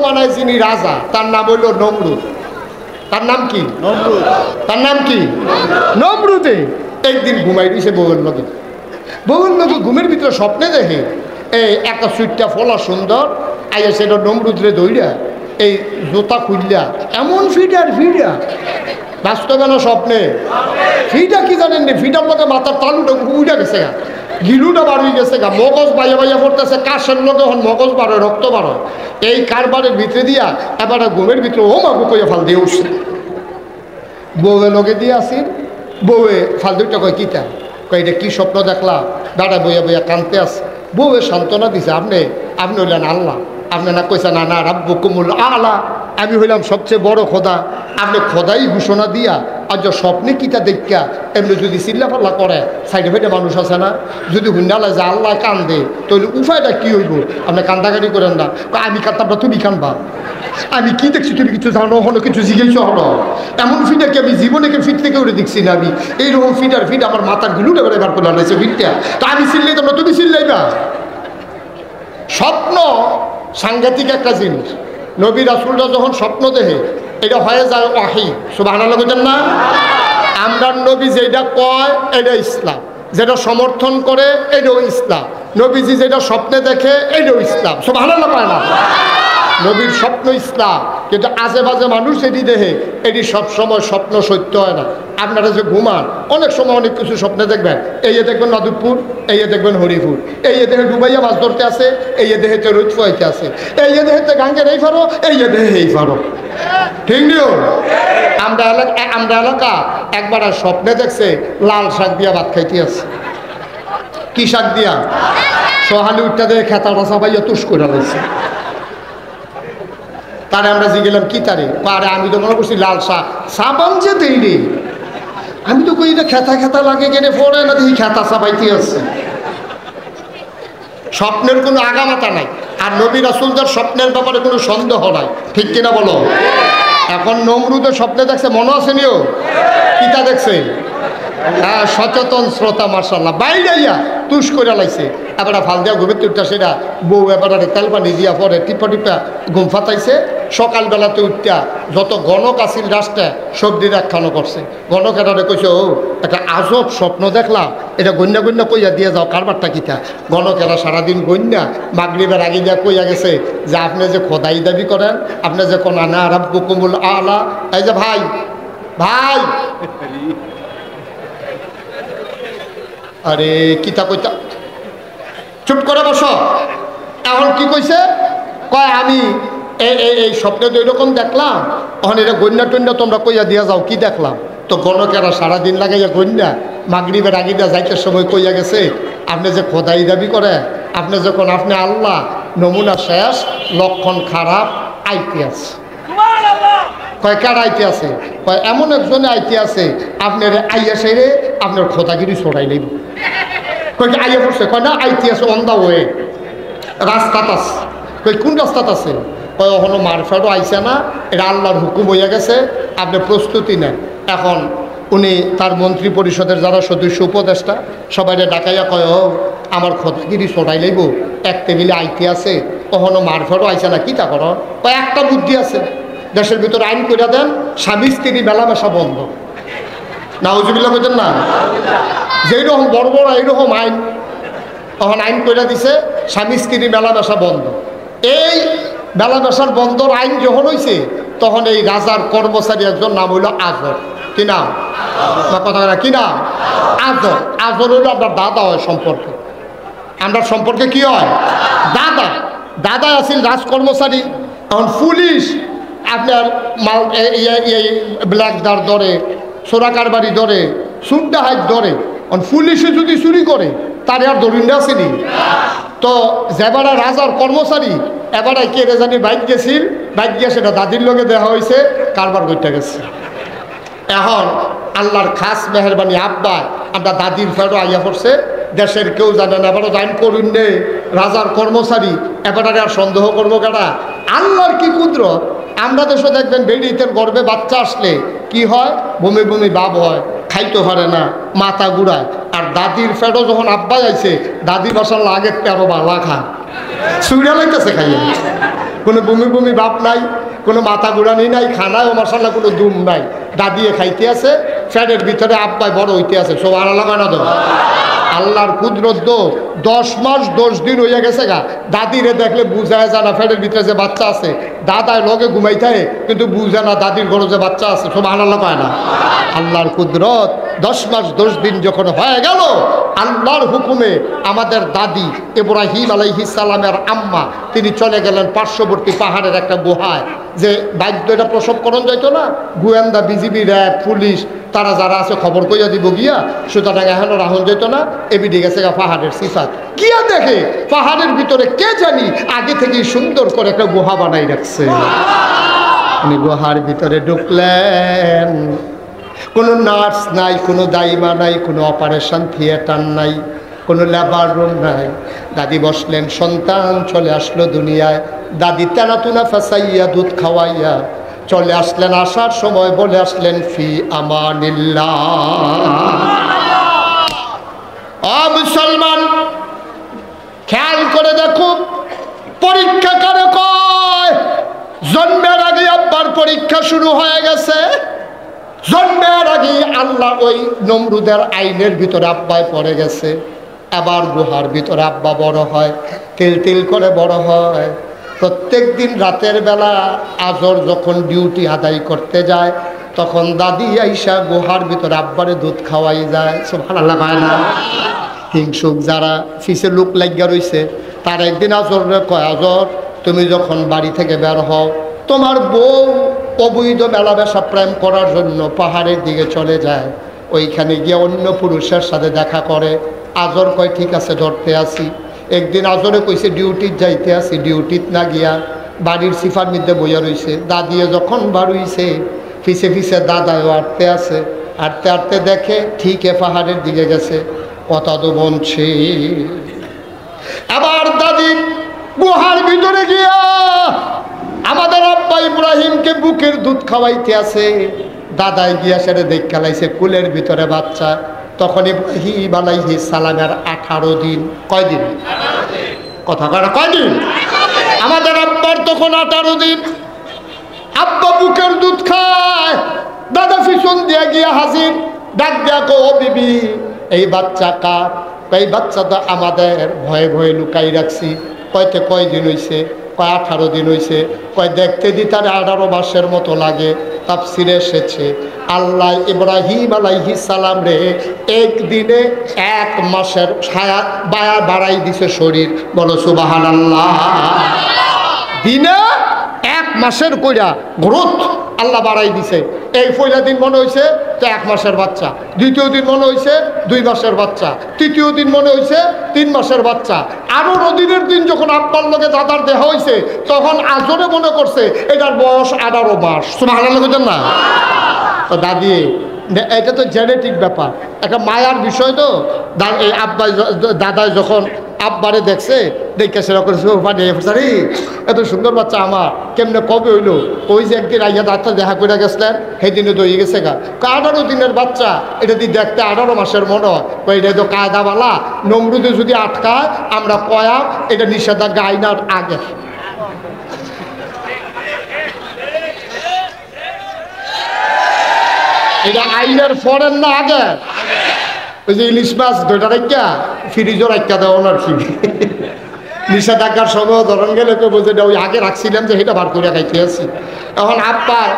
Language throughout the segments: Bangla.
জমানায় যিনি রাজা তার নাম হইল নমরুদ। তার নাম কি? নমরুদ। তার নাম কি? নমরুদে একদিন ঘুমাই দিছে বউয়ের লগে। বউয়ের লগে ঘুমের ভিতরে স্বপ্নে দেখে এই একটা সুইটটা ফলা সুন্দর আইয়া সেটা নমরুদরে দৌড়া এই জুতা খুললা এমন ফিটার ফিটা বাস্তবে না স্বপ্নে। ফিটা কি জানেন রে? ফিটার লগে মাথার তালুটা উইটা গেছে গা, গিলুটা বার হয়ে গেছে গা, মগজ বাইয়া বাইয়া পড়তেছে, কাশের লগে হন মগজ বার হয়, রক্ত বার হয়। এই কারবারের ভিতরে দিয়া এবার ঘুমের ভিতরে ও মাগু কইয়া ফাল দিয়ে উঠছে। বউয়ে লগে দিয়ে আসি, বউয়ে ফাল দুইটা কয় কিতা, কয় এটা কি স্বপ্ন দেখলা? দাঁড়া বইয়া বইয়া কানতে আসে। বউয়ে সান্ত্বনা দিছে, আপনি হইলেন আল্লাহ, আপনি না কইসা না না রাব্বুকুমুল আলা, আমি হইলাম সবচেয়ে বড় খোদা। আপনি খোদাই ঘোষণা দিয়া আর যে স্বপ্নে কিতা দেখা এমনি যদি চিল্লা পাল্লা করে সাইডে ফাইডে মানুষ আছে না, যদি হুন্ডালা যে আল্লাহ কান্দে তাহলে উপায়টা কি হইব? আপনি কান্দাকাটি করেন না, আমি কান্দাবো তুমি কানবা। আমি কি দেখছি তুমি কিছু জানো হলো, কিছু জিজ্ঞেস হলো। এমন ফিটা কি আমি জীবনে ফিট থেকে উঠে দেখছি না। আমি এইরকম ফিটার ফিট আমার মাথার গিলুটা করে বার করে আনাইছে ফিটটা। তো আমি চিল্লাই তোমরা তুমি চিল্লাইবা। স্বপ্ন সাংঘাতিক একটা জিনিস। নবী রাসূলরা যখন স্বপ্ন দেখে এটা হয়ে যায় ওয়াহি। সুবহানাল্লাহ বলেন না? আমরা নবী যেটা কয় এটা ইসলাম, যেটা সমর্থন করে এটাও ইসলাম, নবীজি যেটা স্বপ্নে দেখে এটাও ইসলাম। সুবহানাল্লাহ পায় না? নবীর স্বপ্ন ইসলাম, কিন্তু আজে বাজে মানুষ এটি দেখে এটি সবসময় স্বপ্ন সত্য হয় না। আপনারা যে ঘুমান অনেক সময় অনেক কিছু স্বপ্নে দেখবেন, এই দেখবেন মাধবপুর, এই দেখবেন হরিপুর, এই দেহে ডুবাইয়া মাছ ধরতে আছে, এই দেহেতে রোদ ফুয়াইতে আছে, এই দেহেতে গাঙ্গের এই ফারো, এই দেহে এই ফারো। ঠিক নিও? আমরা এলাকা একবার আর স্বপ্নে দেখছে লাল শাক দিয়া ভাত খাইতে আছে। কি শাক দিয়া? সোহালি উঠটা দিয়ে খেতাটা সবাইয়া তুষ করে লাগছে। তারে আমরা জিগেলাম কি তারে? আরে আমি তো মনে করছি লাল শাক। সাবান যে দেই রে, আমি তো কই এটা খেতা খেতা লাগে কেটে পড়ে না, দেখি খেতা সাবাইতে আছে। স্বপ্নের কোনো আগামাতা নাই। আর নবী রাসূলদের স্বপ্নের ব্যাপারে কোনো সন্দেহ নাই। ঠিক কিনা বলো? এখন নমরুদের স্বপ্নে দেখছে, মনে আছে নিও? কিতা দেখছে? হ্যাঁ, সচেতন শ্রোতা মার্শাল্লাহ বাইরাইয়া তুষ করে লাইছে। এবার ফাল দিয়া ঘুমের তুলটা সেটা বউ এবারে তেল পানি দিয়া পরে টিপা টিপা ঘুম ফাতাইছে। সকালবেলাতে উঠটা যত গণক আসিল রাস্তায় সবজি রাখানো করছে। গণকেরারে কইছে, ও একটা আজব স্বপ্ন দেখলাম, এটা গন্যা গন্যা কইয়া দিয়ে যাও, কারবারটা কিতা? গণকেরা সারাদিন গন্যা মাগরিবের আগে দিয়া কইয়া গেছে যে আপনি যে খোদাই দাবি করেন, আপনি যে কোন আনা রাব্বুকুমুল আলা, এই যে ভাই ভাই আরে কিতা কইতা, চুপ করে বসো। এখন কি কইছে? কয় আমি এই স্বপ্নে তো এরকম দেখলাম, এখন এটা গন্যা টন্যা তোমরা কইয়া দিয়া যাও, কি দেখলাম? তো গণকেরা সারাদিন লাগাইয়া গন্যা মাগরিবের আগে দিয়া যাইতে সময় কইয়া গেছে আপনি যে খোদাই দাবি করে, আপনি যখন আপনি আল্লাহ, নমুনা শেষ, লক্ষণ খারাপ, আইতে আছে। কয় কার আইতে আছে? কয় এমন একজনে আইতে আছে, আপনার আইয়া সেরে আপনার খোদাগিরি ছড়াই নেব। কয় কি আইয়া পড়ছে? কয় না, আইতে আছে অন দা ওয়ে, রাস্তাত আছে। কই কোন রাস্তাত আছে? কয় এখনো মারফাটও আইসে না, এটা আল্লাহর হুকুম হইয়া গেছে, আপনি প্রস্তুতি নেন। এখন উনি তার মন্ত্রী পরিষদের যারা সদস্য উপদেষ্টা সবাই ডাকাইয়া কয়, ও আমার খোদাগিরি ছড়াই লইব, এক টেবিলে আইতে আছে, কখনো মারফাটও আইসে না, কি তা কর? কয় একটা বুদ্ধি আছে, দেশের ভিতরে আইন করে দেন, স্বামী স্ত্রী মেলামেশা বন্ধ। নাউজুবিল্লাহ বলছেন না? যেই রকম বড় বড় এইরকম আইন তখন আইন করে দিছে, স্বামী স্ত্রী মেলামেশা বন্ধ। এই মেলামেশার বন্ধর আইন যখন হয়েছে তখন এই রাজার কর্মচারী একজন নাম হইল আজর। কি নাম? কথা কি নাম? আজর। আজর হইল আপনার দাদা হয় সম্পর্কে। আমরা সম্পর্কে কি হয়? দাদা। দাদা আছিল রাজ কর্মচারী। এখন পুলিশ আপনার মাল এই ব্ল্যাকদার ধরে, চোরাকার বাড়ি ধরে, সুড্ডা হাইট ধরে। পুলিশে যদি চুরি করে তার আর দরিন্ডা আসেনি। তো যেবারা রাজার কর্মচারী এবারে কে রেজানি বাইক গেছিল, বাইক গিয়ে সেটা দাদির লগে দেখা হয়েছে, কারবার করতে গেছে। এখন আল্লাহর খাস মেহরবানি আব্বা আমরা দাদির ফেরো আইয়া পড়ছে, দেশের কেউ জানে না, এবারও জাইন করুন নে রাজার কর্মচারী, এবারে আর সন্দেহ করবো কেনা? আল্লাহর কি কুদরত। আমরা দেশে দেখবেন বেড়িতের গর্বে বাচ্চা আসলে কি হয়? বমি বমি ভাব হয়, খাইতে পারে না, মাথা ঘুরায়। আর দাদির ফেরো যখন আব্বা যাইছে, দাদি বাসার লাগে 13 বালা খা, সুইরা লাইতেছে খাইয়ে। কোনো বমি বমি ভাব নাই, কোনো মাথা ঘুরানি নাই, খানায় ও মশালা কোনো দুম নাই। দাদিয়ে খাইতে আছে, ফ্যাটের ভিতরে আব্বাই বড় হইতে আছে। সব আলাদা না তো আল্লাহর কুদরত। 10 মাস 10 দিন হইয়া গেছে গা, দাদিরে দেখলে বুঝায় জানা ফ্যাটের ভিতরে যে বাচ্চা আছে। দাদায় লগে ঘুমাই থাকে কিন্তু বুঝে না দাদির ঘরে যে বাচ্চা আছে। সব আলাদা পায় না আল্লাহর কুদরত। 10 মাস 10 দিন যখন হয়ে গেল, আল্লাহর হুকুমে আমাদের দাদি ইব্রাহিম আলাইহিস সালামের আম্মা তিনি চলে গেলেন পার্শ্ববর্তী পাহাড়ের একটা গুহায়। যে বাদ্য এটা প্রসব করণ যাইতো না, গোয়েন্দা, বিজিবি, র্যাব, পুলিশ তারা যারা আছে খবর কইয়া দিব গিয়া, সুতরাং এখন রাহুল যেত না। এবিডি গেছে গা পাহাড়ের সিফাত গিয়া দেখে পাহাড়ের ভিতরে কে জানি আগে থেকেই সুন্দর করে একটা গুহা বানাই রাখছে। উনি গুহার ভিতরে ঢুকলেন, কোনো নার্স নাই, কোনো দাইমা নাই, কোনো অপারেশন থিয়েটার নাই, কোনো লেবার রুম নাই। দাদি বসলেন, সন্তান চলে আসলো দুনিয়ায়। দাদি তেনাতুনা ফাসাইয়া দুধ খাওয়াইয়া চলে আসলেন। আসার সময় বলে আসলেন ফি আমানিল্লাহ। ও মুসলমান, খেয়াল করে দেখো, পরীক্ষা করে কয় জন্মের আগে আব্বার পরীক্ষা শুরু হয়ে গেছে। জন্মের আগে আল্লাহ ওই নমরুদের আইনের ভিতরে আব্বায় পড়ে গেছে। আবার গুহার ভিতরে আব্বা বড় হয়, তিল তিল করে বড় হয়। প্রত্যেক দিন রাতের বেলা আজর যখন ডিউটি আদায় করতে যায়, তখন দাদি আইসা গুহার ভিতরে আব্বারে দুধ খাওয়াই যায়। সুবহানাল্লাহ কয় না? হিংসুক যারা ফিসে লোক লাগিয়া রইছে, তার একদিন আজরে কয়, আজর তুমি যখন বাড়ি থেকে বের হও, তোমার বউ অবৈধ মেলামেশা প্রেম করার জন্য পাহাড়ের দিকে চলে যায়। ওইখানে গিয়ে অন্য পুরুষের সাথে দেখা করে। আজর কয় ঠিক আছে, ধরতে আসি। একদিন আজরে কইছে ডিউটির যাইতে আসি, ডিউটিত না গিয়া বাড়ির সিফার মধ্যে বইয়া রইছে। দাদিয়ে যখন বাড়ুইছে, ফিসে ফিসে দাদাও আটতে আছে। আটতে আটতে দেখে ঠিক পাহাড়ের দিকে গেছে, কথা তো বলছে। আবার দাদি গুহার ভিতরে গিয়া আমাদের আব্বা ইব্রাহিমকে বুকের দুধ খাওয়াইতে আছে। দাদাই গিয়া সেটা দেখ খেলাইছে কুলের ভিতরে বাচ্চা। তখন ইব্রাহিম আলাইহিস সালামের 18 দিন। কয়দিন? কথা কয় কয়দিন? আমাদের আব্বার তখন 18 দিন। আব্বা বুকের দুধ খায়, দাদা পিছন দিয়া গিয়া হাজির। ডাক দিয়া কো, ও বিবি, এই বাচ্চা কার? এই বাচ্চা তো আমাদের ভয়ে ভয়ে লুকাই রাখছি। কয়তে কয়দিন হইছে? কয় 18 দিন হইছে। কয় দেখতে দি তার 18 মাসের মতো লাগে। তাফসিরে এসেছে আল্লাহ ইব্রাহিম আলাইহিস সালাম রে একদিনে 1 মাসের ছায়া বায়া বাড়াই দিছে শরীর। বলো সুবহানাল্লাহ। দিনে 1 মাসের কইরা গ্রোথ আল্লাহ বাড়াই দিছে। এই পয়লা দিন মনে হয়েছে তো 1 মাসের বাচ্চা, দ্বিতীয় দিন মনে হয়েছে 2 মাসের বাচ্চা, তৃতীয় দিন মনে হয়েছে 3 মাসের বাচ্চা। 18 দিনের দিন যখন আব্বার লগে দাদার দেহ হয়েছে, তখন আজরে মনে করছে এটার বয়স 18 মাস। সুবহানাল্লাহ না? তো দাদি, এটা তো জেনেটিক ব্যাপার, একটা মায়ার বিষয়। তো এই আব্বাই দাদাই যখন আব্বারে দেখছে, দেখে সেরকম সারি এত সুন্দর বাচ্চা আমার কেমনে কবে হইলো? ওই যে একদিন আইয়া ডাক্তার দেখা করে গেছিলেন, সেই দিনে দইয়ে গেছে গা। 18 দিনের বাচ্চা, এটা দিয়ে দেখতে 18 মাসের মনে হয়। এটা তো কায়দাওয়ালা, নমরুদে যদি আটকায় আমরা কয়া এটা নিষেধাজ্ঞা আইনার আগে। এটা আইনের পরের না আগে? ওই যে ইলিশ মাছ 2টা রাখা ফ্রিজও রাখা দেওয়া আর কি। নিষেধাজ্ঞার সময় ধরন গেলে তো বোঝে ওই আগে রাখছিলাম যে সেটা বার করে খাইতে আছি। এখন আব্বার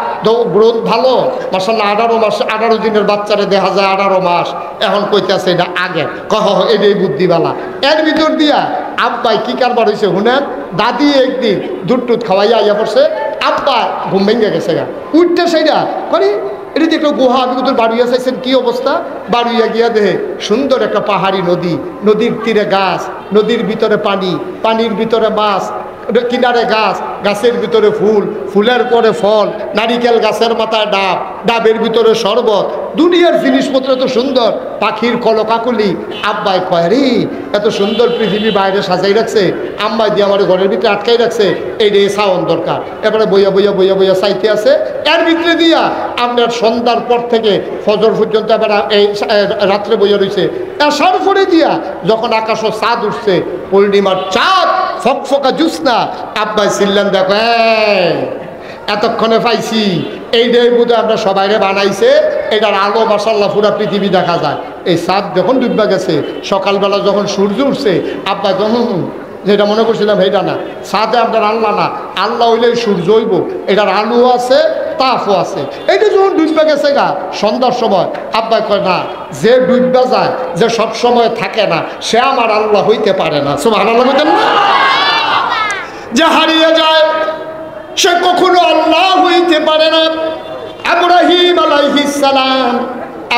গ্রোথ ভালো, মাসাল্লাহ 18 মাস, 18 দিনের বাচ্চারে দেখা যায় 18 মাস। এখন কইতে আছে এটা আগে, কহ এটাই বুদ্ধিবালা। এর ভিতর দিয়া আব্বাই কি কারবার হয়েছে শুনেন। দাদি একদিন দুধ টুধ খাওয়াইয়া আইয়া পড়ছে, আব্বা ঘুম ভেঙে গেছে গা। উঠতে সেইটা করে এটা যে একটা গুহা, আমি তোর বাড়ুইয়া চাইছেন কি অবস্থা? বাড়ুইয়া গিয়া দেহে সুন্দর একটা পাহাড়ি নদী, নদীর তীরে গাছ, নদীর ভিতরে পানি, পানির ভিতরে মাছ, কিনারে গাছ, গাছের ভিতরে ফুল, ফুলের পরে ফল, নারিকেল গাছের মাথায় ডাব, ডাবের ভিতরে শরবত, দুনিয়ার জিনিসপত্র এত সুন্দর, পাখির কলকাকুলি। আব্বাই কয় রে এত সুন্দর পৃথিবী বাইরে সাজাই রাখছে, আম্মাই দিয়ে আমার ঘরের ভিতরে আটকাই রাখছে, এই রে সাউন্ড দরকার। এবারে বইয়া বইয়া বইয়া বইয়া চাইতে আছে। এর ভিতরে দিয়া আপনার সন্ধ্যার পর থেকে ফজর পর্যন্ত এবার এই রাত্রে বইয়া রয়েছে। এসার পরে দিয়া যখন আকাশও চাঁদ উঠছে, পূর্ণিমার চাঁদ ফকফকা জুসনা। আব্বাই ছিলেন, দেখো এতক্ষণে পাইছি, এইটাই বোধ আমরা সবাইরে বানাইছে, এটার আলো মাশাআল্লাহ পুরা পৃথিবী দেখা যায়। এই চাঁদ যখন ডুববা গেছে, সকালবেলা যখন সূর্য উঠছে, আব্বা যখন যেটা মনে করছিলাম সেইটা না, চাঁদে আপনার আল্লাহ না, আল্লাহ হইলে সূর্য হইব, এটার আলো আছে, তাপও আছে। এইটা যখন ডুববা গেছে গা সন্ধ্যার সময়, আব্বা কয় না, যে ডুববা যায়, যে সব সময় থাকে না, সে আমার আল্লাহ হইতে পারে না। সুবহানাল্লাহ বলেন না? যে হারিয়ে যায় সে কখনো আল্লাহ হইতে পারে না। ইব্রাহিম আলাইহিস সালাম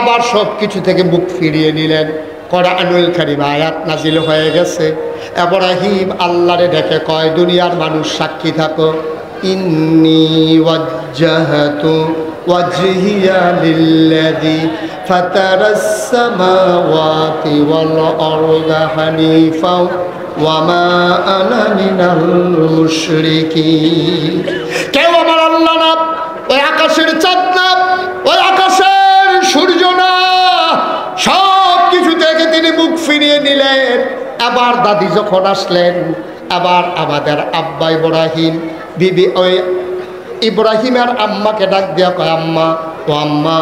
আবার সব কিছু থেকে মুখ ফিরিয়ে নিলেন। কোরআনুল কারীম আয়াত নাজিল হয়ে গেছে। ইব্রাহিম আল্লাহরে ডেকে কয়, দুনিয়ার মানুষ সাক্ষী থাকো, ইন্নী ওয়াজ্জাহতু ওয়াজহিয়া লিল্লাযী ফাতারাস সামাওয়াতি ওয়াল আরদা হানিফা ওয়ামা আনা মিনাল মুশরিকিন। কেউ আমার আল্লাহ না, ওই আকাশের চাঁদ না, ওই আকাশের সূর্য না, সব কিছু থেকে তিনি মুখ ফিরিয়ে নিলেন। আবার দাদি যখন আসলেন, আবার আমাদের আব্বা ইব্রাহিম বিবি ওই ইব্রাহিমের আম্মাকে ডাক দিয়া কয়, আম্মা, ও আম্মা,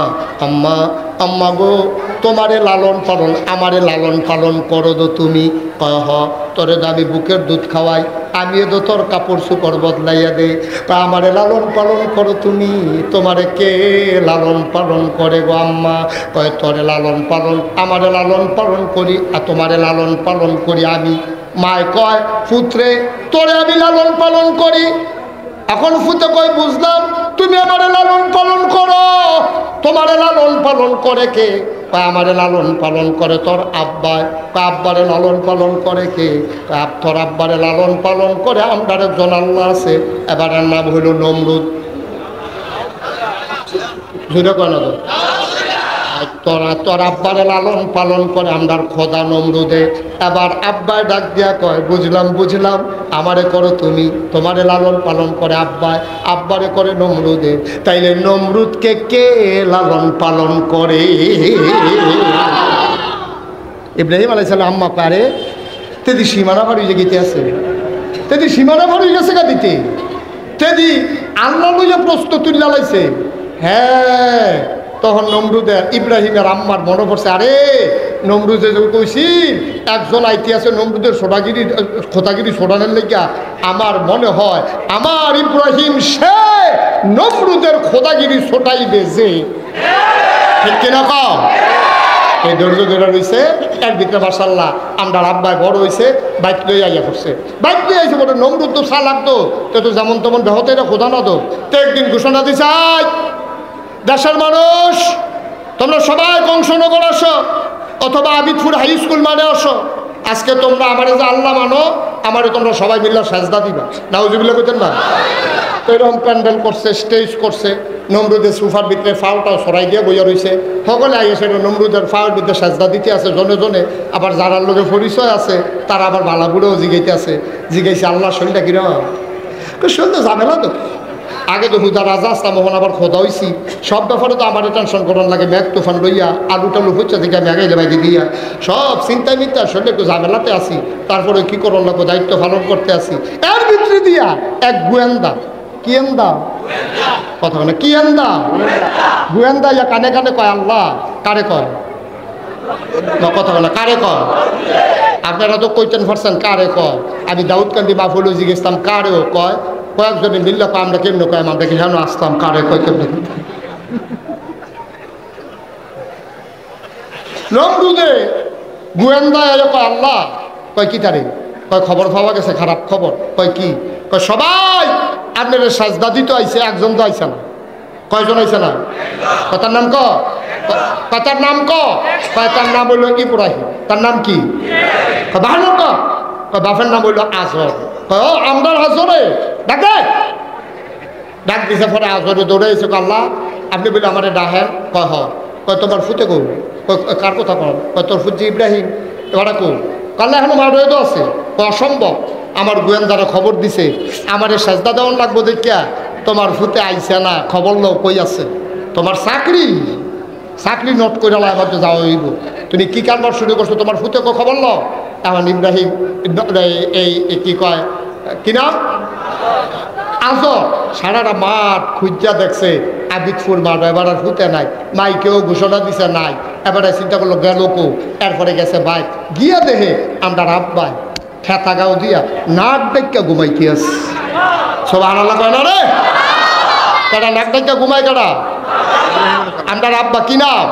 আম্মা, আম্মা গো, তোমারে লালন পালন, আমারে লালন পালন করো তো তুমি? কয় হ, তোরে তো আমি বুকের দুধ খাওয়াই, আমিও তো তোর কাপড় চোপড় বদলাইয়া দে, তা আমারে লালন পালন করো তুমি? তোমারে কে লালন পালন করে গো আম্মা? কয় তোরে লালন পালন, আমারে লালন পালন করি, আর তোমারে লালন পালন করি আমি। মায় কয়, পুত্রে তোরে আমি লালন পালন করি। এখন ফুতে কয়, বুঝলাম, তুমি আমারে লালন পালন করো, তোমারে লালন পালন করে কে? আমারে লালন পালন করে তোর আব্বায়। আব্বারে লালন পালন করে কে? তোর আব্বারে লালন পালন করে আমার একজন আল্লাহ আছে, এবারের নাম হইল নমরুদ। বুঝলে কয় না? তোর আব্বারে লালন পালন করে আমরার খোদা নমরুদে। এবার আব্বায় ডাক দিয়া কয়, বুঝলাম বুঝলাম, আমারে করো তুমি, তোমারে লালন পালন করে আব্বায়, আব্বারে করে নমরুদে। তাইলে নমরুদকে কে লালন পালন করে? ইব্রাহিম আলাইহিস সালাম আম্মা পারে তেদি সীমানা ভার হয়ে গেতে আছে, তেদি সীমানা ভার হয়ে গেছে গা দিতে, তেদি আল্লাহ লইয়া প্রশ্ন তুলে লাইছে। হ্যাঁ, তখন নমরুদের ইব্রাহিমের আম্মার মনে পড়ছে, আরে নমরুদে যে কইছি একজন আইতি আছে নমরুদের খোদাগিরি ছোড়ানোর লেগা, আমার মনে হয় আমার ইব্রাহিম সে নমরুদের খোদাগিরি ছোটাইবে যে। ঠিক কিনা কও? এই ধৈর্য ধরে রয়েছে। এর ভিতরে মাশাআল্লাহ আমরা আব্বায় বড় হয়েছে, বাইক লই আইয়া করছে, বাইক লই আইছে বলে নমরুদ তো চালাক তো, তো যেমন তেমন বেহতে এটা খোদা না তো। তো একদিন ঘোষণা দিছে, দেশের মানুষ তোমরা সবাই কংসনগর আসো অথবা আবিদপুর হাই স্কুল মানে আসো, আজকে তোমরা আমারে যে আল্লাহ মানো, আমারে তোমরা সবাই মিল্লা সাজদা দিবা। নাউজুবিল্লাহ কইতেন না? এরকম প্যান্ডেল করছে, স্টেজ করছে, নমরুদের সোফার ভিতরে ফাওটাও সরাই দিয়ে বইয়া রয়েছে, সকলে আইসে নমরুদের ফাওয়ার ভিতরে সাজদা দিতে আছে জনে জনে। আবার যারার লোকের পরিচয় আছে তারা আবার বালাগুড়েও জিগাইতে আছে, জিগাইছে আল্লাহ শরীরটা কিরম? শরীরটা ঝামেলা তো, আগে তো হুদা রাজা আসতাম, মোহন আবার খোদা হইছি, সব ব্যাপারে তো আমার টেনশন করার লাগে। ম্যাগ তুফান লইয়া আলু টালু হচ্ছে থেকে আমি আগে বাইকে দিয়া সব চিন্তা মিথ্যা শরীরে একটু ঝামেলাতে আসি, তারপরে কি করার লাগবো, দায়িত্ব পালন করতে আসি। এর ভিতরে দিয়া এক গোয়েন্দা, কি এন্দা কথা বলে, কি এন্দা গোয়েন্দা ইয়া কানে কানে কয়, আল্লাহ কারে কয় কথা বলে, কারে কয়? আপনারা তো কইতেন পারছেন কারে কয়। আমি দাউদকান্দি মাহফুল জিজ্ঞেসতাম কারেও কয়, কয়েকজনে মিললে কয় আমরা কেমনে কয়, আমরা কি যেন আসতাম কারে কয় কেমনে। নমরুদে গোয়েন্দা কয় আল্লাহ, কয় কি তারে? কয় খবর পাওয়া গেছে, খারাপ খবর। কয় কি? কয় সবাই আপনার সাজদা দিতে আইছে, একজন তো আইছে না। কয়জন আইছে না? কথার নাম কথার নাম তার নাম হইল ইব্রাহিম। তার নাম কি? বাহার নাম বাপের নাম হইল আজর। আমরা আজরে ডাকে ডাক দিছে, পরে আজরে দৌড়ে এসে আল্লাহ আপনি বলে আমার ডাহেন। কয় কয় তোমার ফুতে কো? কার কথা কন? কয় তোর ফুজি ইব্রাহিম। এবার কো? কাল্লা এখনো মার হয়ে তো আছে। অসম্ভব, আমার গোয়েন্দারা খবর দিছে আমার সাজদা দেওয়ান লাগবো দেখিয়া তোমার ফুতে আইসে না, খবর লো কই আছে? তোমার চাকরি চাকরি নোট করে এবার তো যাওয়া হইব, তুমি কি কারবার শুরু করছো, তোমার ফুতেকে খবর লো। এখন ইব্রাহিম এই কি কয় কি নাম আজর সারাটা মাঠ খুঁজা দেখছে, আবিদপুর মাঠ, এবার আর ফুতে নাই, মাইকেও ঘোষণা দিছে নাই, এবারে চিন্তা করলো গেল কো, এরপরে গেছে ভাই গিয়া দেহে আমরা রাব্বাই খেতা গাও দিয়া নাক ডাক্কা ঘুমাইতে আছে। সব আনাল্লা কয় না রে, কারা নাক ডাক্কা ঘুমাই কারা? আমরা রাব্বা কি নাম?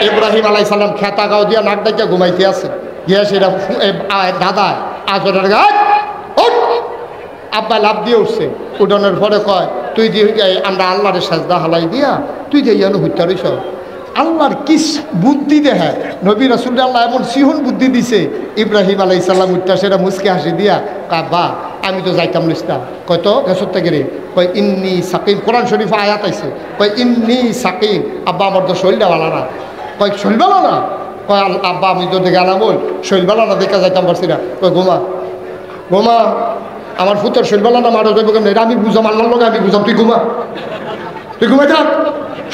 ইব্রাহিম আলাইহিস সালাম খেতা গাও দিয়া নাক ডাক্কা ঘুমাইতে আছে। গিয়া সেটা দাদা আজরের গাছ আব্বা লাভ দিয়ে উঠছে, উঠানোর পরে কয় তুই দিয়ে আমরা আল্লাহরের সাজদা হালাই দিয়া তুই যে ইয়ানো হত্যা রইস। আল্লাহর কিস বুদ্ধি দেহে নবী রাসূলুল্লাহ আল্লাহ এমন সিহন বুদ্ধি দিছে। ইব্রাহিম আলাইহিস সালাম উঠটা সেটা মুসকে হাসি দিয়া বা আমি তো যাইতাম নিস্তা। কয় তো গেছত থেকে রে, কয় ইন্নি সাকিম, কোরআন শরীফ আয়াত আইছে, কয় ইন্নি সাকিম, আব্বা আমার তো শরীরটা ভালো না। কয় শরীর ভালো না? কয় আব্বা আমি তো গেলাম বল শরীর ভালো না দেখা যাইতাম পারছি না। কয় ঘুমা ঘুমা, আমার ফুতের শৈলবালা না মারা যাইব কেমন, এটা আমি বুঝাম আল্লাহর লগে, আমি বুঝাম, তুই ঘুমা, তুই ঘুমাই থাক।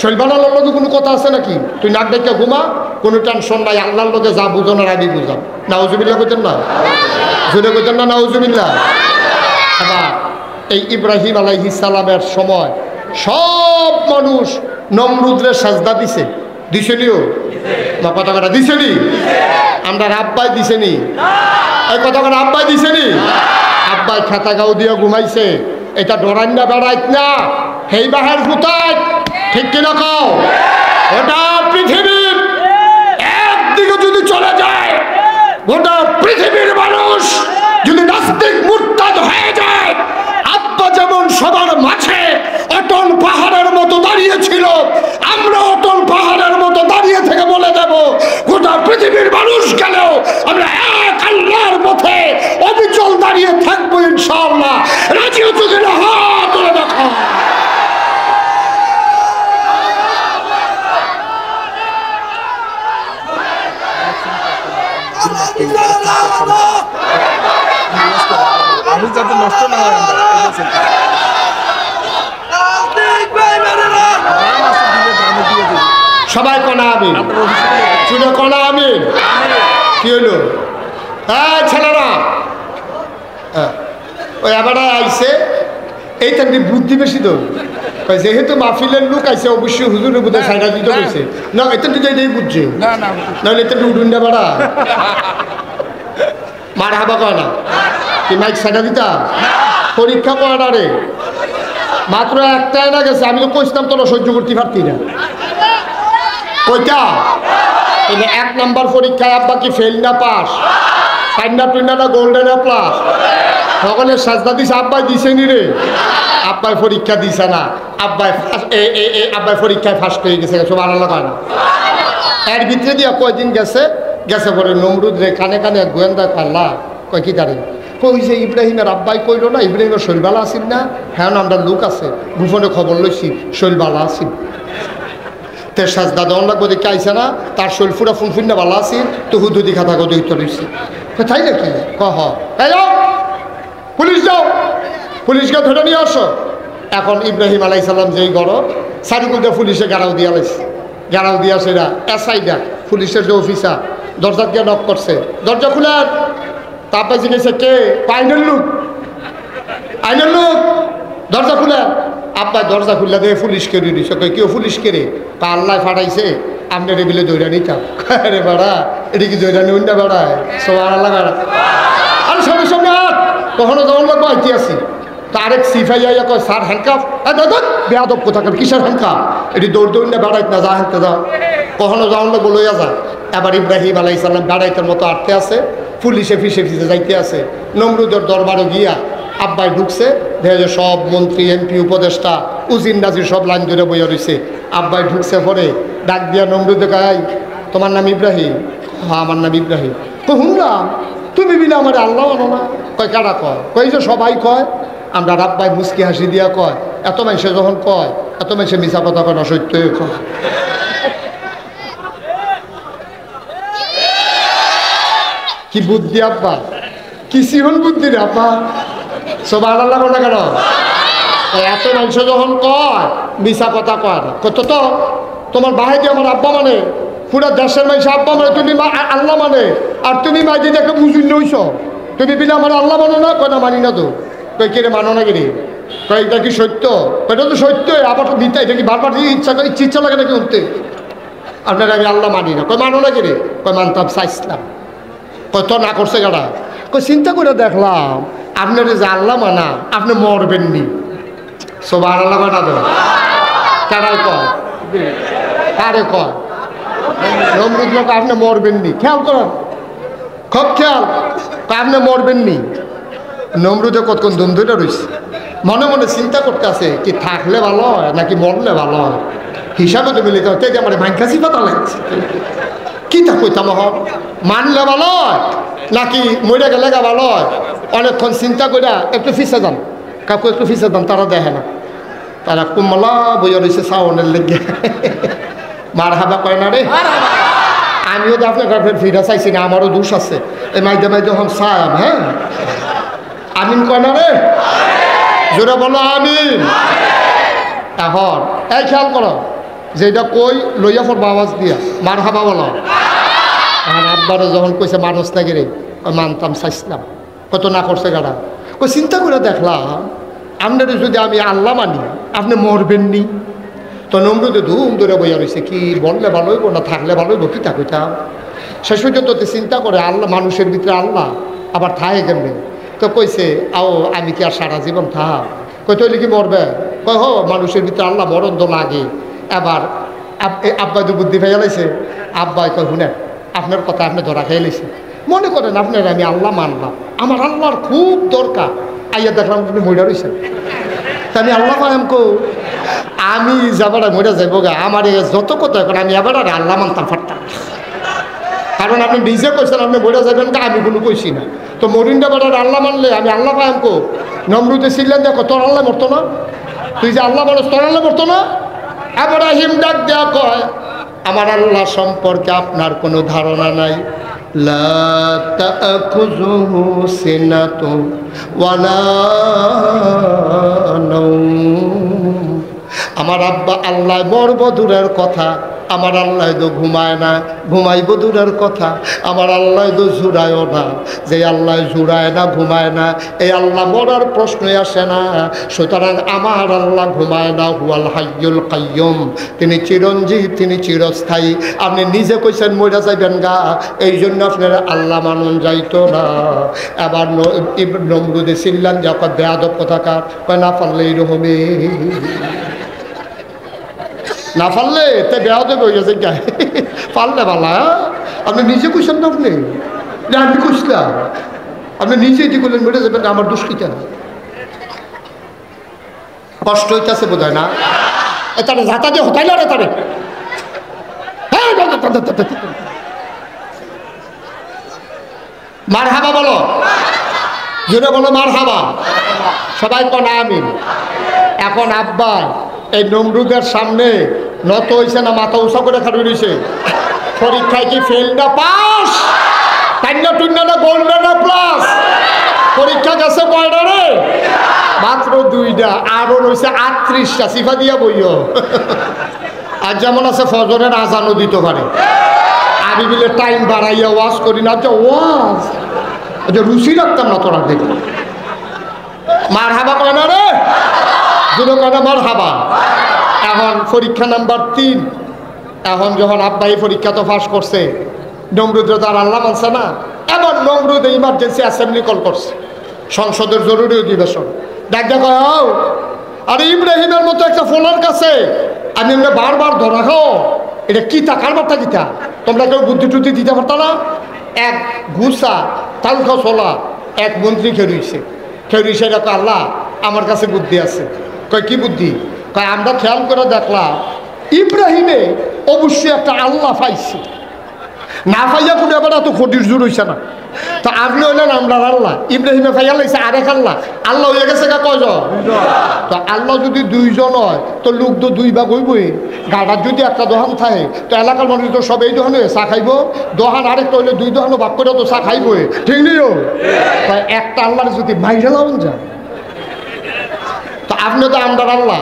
শৈলবালার লগে কোনো কথা আছে নাকি? তুই নাক দেখে ঘুমা, কোনো টেনশন নাই, আল্লাহর লগে যা বুঝানোর আমি বুঝাম। নাউজুবিল্লাহ কইতেন না, জোরে কইতেন না নাউজুবিল্লাহ। আবার এই ইব্রাহিম আলাইহিস সালামের সময় সব মানুষ নমরুদরে সাজদা দিছে, দিছেনিও না? কথা কথা দিছেনি? আমরা আব্বাই দিছেনি? এই কথা কথা আব্বাই দিছেনি? আব্বাই খাতা গাও দিয়ে ঘুমাইছে, এটা ডরান্না বেড়াইত না, সেই বাহের ফুটাইত, ঠিক কিনা কও? ওটা পৃথিবীর একদিকে যদি চলে যায়, গোটা পৃথিবীর মানুষ যদি নাস্তিক মুরতাদ হয়ে যায়, আব্বা যেমন সবার মাঝে অটল পাহাড়ের মতো দাঁড়িয়েছিল, আমরা অটল পাহাড়ের মতো দাঁড়িয়ে থেকে বলে দেব গোটা পৃথিবীর মানুষ গেলেও আমরা এক আল্লাহর পথে অবিচল দাঁড়িয়ে থাকবো ইনশাআল্লাহ। রাজি হচ্ছে কিনা? হাত তুলে দেখো। যাতে নষ্ট না হয় সবাই কনা আমি শুনে কনা আমি কি হইল? হ্যাঁ ছেলেরা ওই আবার আইসে, এইটা বুদ্ধি বেশি তো, যেহেতু মাহফিলের লোক আইসে অবশ্যই হুজুরের বোধ হয় সাইডা দিতে হয়েছে না, এটা তো এটাই বুঝছে, নাহলে এটা উঠুন না বাড়া মার হাবা কয় না, কি মাইক সাইডা দিতা? পরীক্ষা কয় না রে, মাত্র একটাই না গেছে, আমি তো কইছিলাম তোরা সহ্য করতে পারতি না। কইটা এক নাম্বার পরীক্ষায় আব্বা কি ফেল না পাস, ফাইনা টুইনা না গোল্ডেন না প্লাস, সকলে সাজদা দিছে, আব্বাই দিছে নি রে? আব্বাই পরীক্ষা দিছে না, আব্বাই আব্বাই পরীক্ষায় ফার্স্ট হয়ে গেছে, সব আলাদা হয় না। এর ভিতরে দিয়া কয়দিন গেছে, গেছে পরে নমরুদ রে কানে কানে গোয়েন্দা পাল্লা কয় কি তারে কই যে ইব্রাহিমের আব্বাই কইল না ইব্রাহিমের শৈলবালা আসিল না, হ্যাঁ আমরা লোক আছে গোপনে খবর লইছি শৈলবালা আসিল, তে সাজদা দেওয়ান লাগবো দেখে আইসে না, তার শৈল ফুরা ফুনফুন না বালা আসিল, তো হুদুদি খাতা কত উত্তর দিচ্ছি, তাই নাকি? কহ যাও পুলিশ যাও, পুলিশকে ধরে নিয়ে আসো। এখন ইব্রাহিম আলাইহিস সালাম যেই গড় সারিকুলটা পুলিশে গাড়াও দিয়া লাইছে, গাড়াও দিয়া সেরা এসআইডা পুলিশের যে অফিসার দরজা দিয়ে নক করছে, দরজা খুলেন। তারপরে জিজ্ঞেসে কে? আইনের লোক, আইনের লোক, দরজা খুলেন। আব্বা দরজা খুললা দিয়ে পুলিশ কেড়ে দিছে, কেউ পুলিশ কেড়ে তা আল্লাহ ফাটাইছে আপনার এবিলে দৈরা নিতাম রে বেড়া, এটা কি দৈরা নিন না বেড়ায় সব আল্লাহ বেড়া আর সঙ্গে সঙ্গে আর কখনো যেমন লাগবো আইতে আসি, তারেক সিফাই আইয়া কয় স্যার হ্যান্ডকাপ, বেয়াদব কোথাকার কিসের হ্যান্ডকাপ, এটি দৌড় দৌড় না বেড়াইত না, যা হাঁটতে যা, কখনো যেমন লাগবো লইয়া যা। এবার ইব্রাহিম আলাইহিস সালাম বেড়াইতের মতো আটতে আছে, পুলিশে ফিসে ফিসে যাইতে আছে, নমরুদের দরবারে গিয়া আব্বাই ঢুকছে, দেখে যে সব মন্ত্রী এমপি উপদেষ্টা উজির নাজির সব লাইন ধরে বইয়া রয়েছে। আব্বাই ঢুকছে পরে ডাক দিয়া নমরুদে কয় তোমার নাম ইব্রাহিম? হ্যাঁ আমার নাম ইব্রাহিম। তো শুনলাম তুমি বিনা আমার আল্লাহ আনো না, কয় কারা কয়? কই যে সবাই কয়। আমরা আব্বাই মুস্কি হাসি দিয়া কয় এত মানুষে যখন কয় এত মানুষে মিছা কথা কয় না, সত্য কয়। কি বুদ্ধি আব্বা, কি সিহন বুদ্ধি রে আব্বা, সব আল্লাহ না কেন? এত মানুষ যখন কয় মিছা কথা কয় না, কত তো তোমার বাহাইদি আমার আব্বা মানে, পুরা দেশের মানুষ আব্বা মানে, তুমি আল্লাহ মানে, আর তুমি মাইদি দেখে বুঝুন নইছ, তুমি বিনা আমার আল্লাহ মানো না? কয় না মানি না তো। কই কিরে মানো না কিরে? কয় এটা কি সত্য? এটা তো সত্যই, আবার তো মিথ্যা, এটা কি বারবার ইচ্ছা লাগে নাকি উঠতে? আপনার আমি আল্লাহ মানি না। কয় মানো না কিরে? কয় মানতাম, চাইছিলাম। কয় তো না করছে গাড়া? কয় চিন্তা করে দেখলাম আপনার যে আল্লাহ মানা, আপনি মরবেননি। সবার আল্লাহ মানা দেন কারাই কয়, কারে কয়? নমরুদ লোক আপনি মরবেননি। খেয়াল করেন, খুব খেয়াল, আপনি মরবেননি। নমরুদে কতক্ষণ দম ধরে রয়েছে, মনে মনে চিন্তা করতে আছে কি থাকলে ভালো হয় নাকি মরলে ভালো হয়। হিসাবে তো মিলে যাও, আমার ভাঙ্গাসি পাতা লাগছে, কি তা কইতাম হন, মানলে ভালো হয় নাকি মরে গেলে গা ভালো হয়। অনেকক্ষণ চিন্তা করে একটু ফিসে যান, কাকু একটু ফিসে যান, তারা দেখে না, তারা কুমলা বইয়া রয়েছে সাউনের লেগে। মার হাবা কয় না রে, আমিও তো আপনার ঘরে ফিরা চাইছি না, আমারও দোষ আছে। এই মাইদে মাইদে হন সায়াম, হ্যাঁ আমিন কয় না রে, জোরে বলো আমিন। এখন এই খেয়াল করো, যেটা কই লইয়া পড়বো আওয়াজ দিয়া, মার হাবা বলো। আর আব্বারে যখন কইছে মানুষ না গেলে, মানতাম, চাইছিলাম, কত না করছে গাড়া। কই চিন্তা করে দেখলাম আপনার যদি আমি আল্লাহ মানি, আপনি মরবেননি। তো নমরুদে ধুম ধরে বইয়া রয়েছে, কি বললে ভালো হইব না থাকলে ভালো হইব, কি তা কইতাম। শেষ পর্যন্ত চিন্তা করে আল্লাহ, মানুষের ভিতরে আল্লাহ আবার থাহে কেমনে। তো কইছে আও আমি কি আর সারা জীবন থাক? কই তৈলে কি মরবে? কয় হো, মানুষের ভিতরে আল্লাহ মরণ তো লাগে। এবার আব্বাই তো বুদ্ধি পেয়ে লাইছে। আব্বাই কয় শুনেন, আপনার কথা আপনি ধরা খেয়ে লাইছে, মনে করেন আপনার আমি আল্লাহ মানলাম, আমার আল্লাহর খুব দরকার, আইয়া দেখলাম আপনি মইরা রয়েছেন, তা আমি আল্লাহ পাইম কো, আমি যাবারা মইরা যাইব গা, আমার যত কথা এখন আমি এবার আর আল্লাহ মানতাম পারতাম, কারণ আপনি নিজে কইছেন আপনি মইরা যাবেন কা, আমি কোনো কইছি না। তো মরিন্দা বেড়ার আল্লাহ মানলে আমি আল্লাহ পাইম কো। নমরুদে ছিলেন দেখো, তোর আল্লাহ মরতো না? তুই যে আল্লাহ বলস, তোর আল্লাহ মরতো না? ইব্রাহিম ডাক দেয়া কয়, আমার আল্লাহ সম্পর্কে আপনার কোনো ধারণা নাই। লা তাখুযুহু সিনাতুন ওয়ালা নাওম। আমার আব্বা আল্লাহ মরব দূরের কথা, আমার আল্লাহ তো ঘুমায় না, ঘুমাইব দূরের কথা, আমার আল্লাহ তো জুড়ায়ও না। যে আল্লাহ জুড়ায় না, ঘুমায় না, এই আল্লাহ মরার প্রশ্নই আসে না। সুতরাং আমার আল্লাহ ঘুমায় না, হুয়াল হাইয়ুল কাইয়ুম, তিনি চিরঞ্জীব, তিনি চিরস্থায়ী। আপনি নিজে কইছেন মইরা যাইবেন গা, এই জন্য আপনার আল্লাহ মানুন যাইতো না। এবার নমরুদে ছিলেন যখন বেয়াদব কথাকার, কয় না পারলে এইরকমই, না পারলে তে বেয়া দেবে হয়ে গেছে গায়ে, পারলে বালা। আপনি নিজে কইছেন না, আপনি আমি কইছিলাম, আপনি নিজে এটি করলেন, বেড়ে যাবেন, আমার দুষ্কৃতা কষ্ট হইতেছে বোধ হয় না, তারে ঝাঁটা দিয়ে হতাই না রে তারে। মার হাবা বলো, জোরে বলো মার হাবা, সবাই কন আমিন। এখন আব্বা এই নমরুদের সামনে নত হয়েছে না মাথা উঁচা করে খাড়ি রয়েছে? পরীক্ষায় কি ফেল না পাস? টান্না টুন্না না গোল্ডেন না প্লাস? পরীক্ষা গেছে কয়টা রে? মাত্র 2টা, আরো রয়েছে 38টা, সিফা দিয়া বইও। আর যেমন আছে ফজরের আজানও দিতে পারে, আমি বিলে টাইম বাড়াইয়া ওয়াজ করি না, যে ওয়াজ রুচি রাখতাম না তোরা দেখে। মার হাবা কয় না রে, দুটো কয়না মার হাবা। এখন পরীক্ষা নাম্বার 3, এখন যখন আব্বাই পরীক্ষা তো পাস করছে, নমরুদ তার আল্লাহ মানছে না। এবার নমরুদ ইমার্জেন্সি অ্যাসেম্বলি কল করছে, সংসদের জরুরি অধিবেশন। ডাক দেখা, আরে ইব্রাহিমের মতো একটা ফোনের কাছে আমি এমনি বারবার ধরা খাও, এটা কি তা কারবারটা কিতা, তোমরা কেউ বুদ্ধি টুদ্ধি দিতে পারতা না? এক ঘুষা তালখা ছোলা এক মন্ত্রী খেরুইছে, খেরুইছে দেখো আল্লাহ আমার কাছে বুদ্ধি আছে। কয় কি বুদ্ধি? কয় আমরা খেয়াল করে দেখলাম ইব্রাহিমে অবশ্যই একটা আল্লাহ পাইছে, না পাইয়া কোনো এবার এত ক্ষতির জোর হইছে না। তো আপনি হইলেন আমরা আল্লাহ, ইব্রাহিমে পাইয়া লাইছে আরেক আল্লাহ, আল্লাহ হয়ে গেছে কয়জন? তো আল্লাহ যদি 2জন হয় তো লোক তো 2 ভাগ হইবই। গাড়ার যদি একটা দোকান থাকে তো এলাকার মানুষ তো সব এই দোকানে চা খাইব, দোকান আরেকটা হইলে 2 দোকানও ভাগ করে তো চা খাইবই, ঠিক নেই? তাই একটা আল্লাহর যদি মাইরে লাউন যায়, তো আপনি তো আমরা আল্লাহ।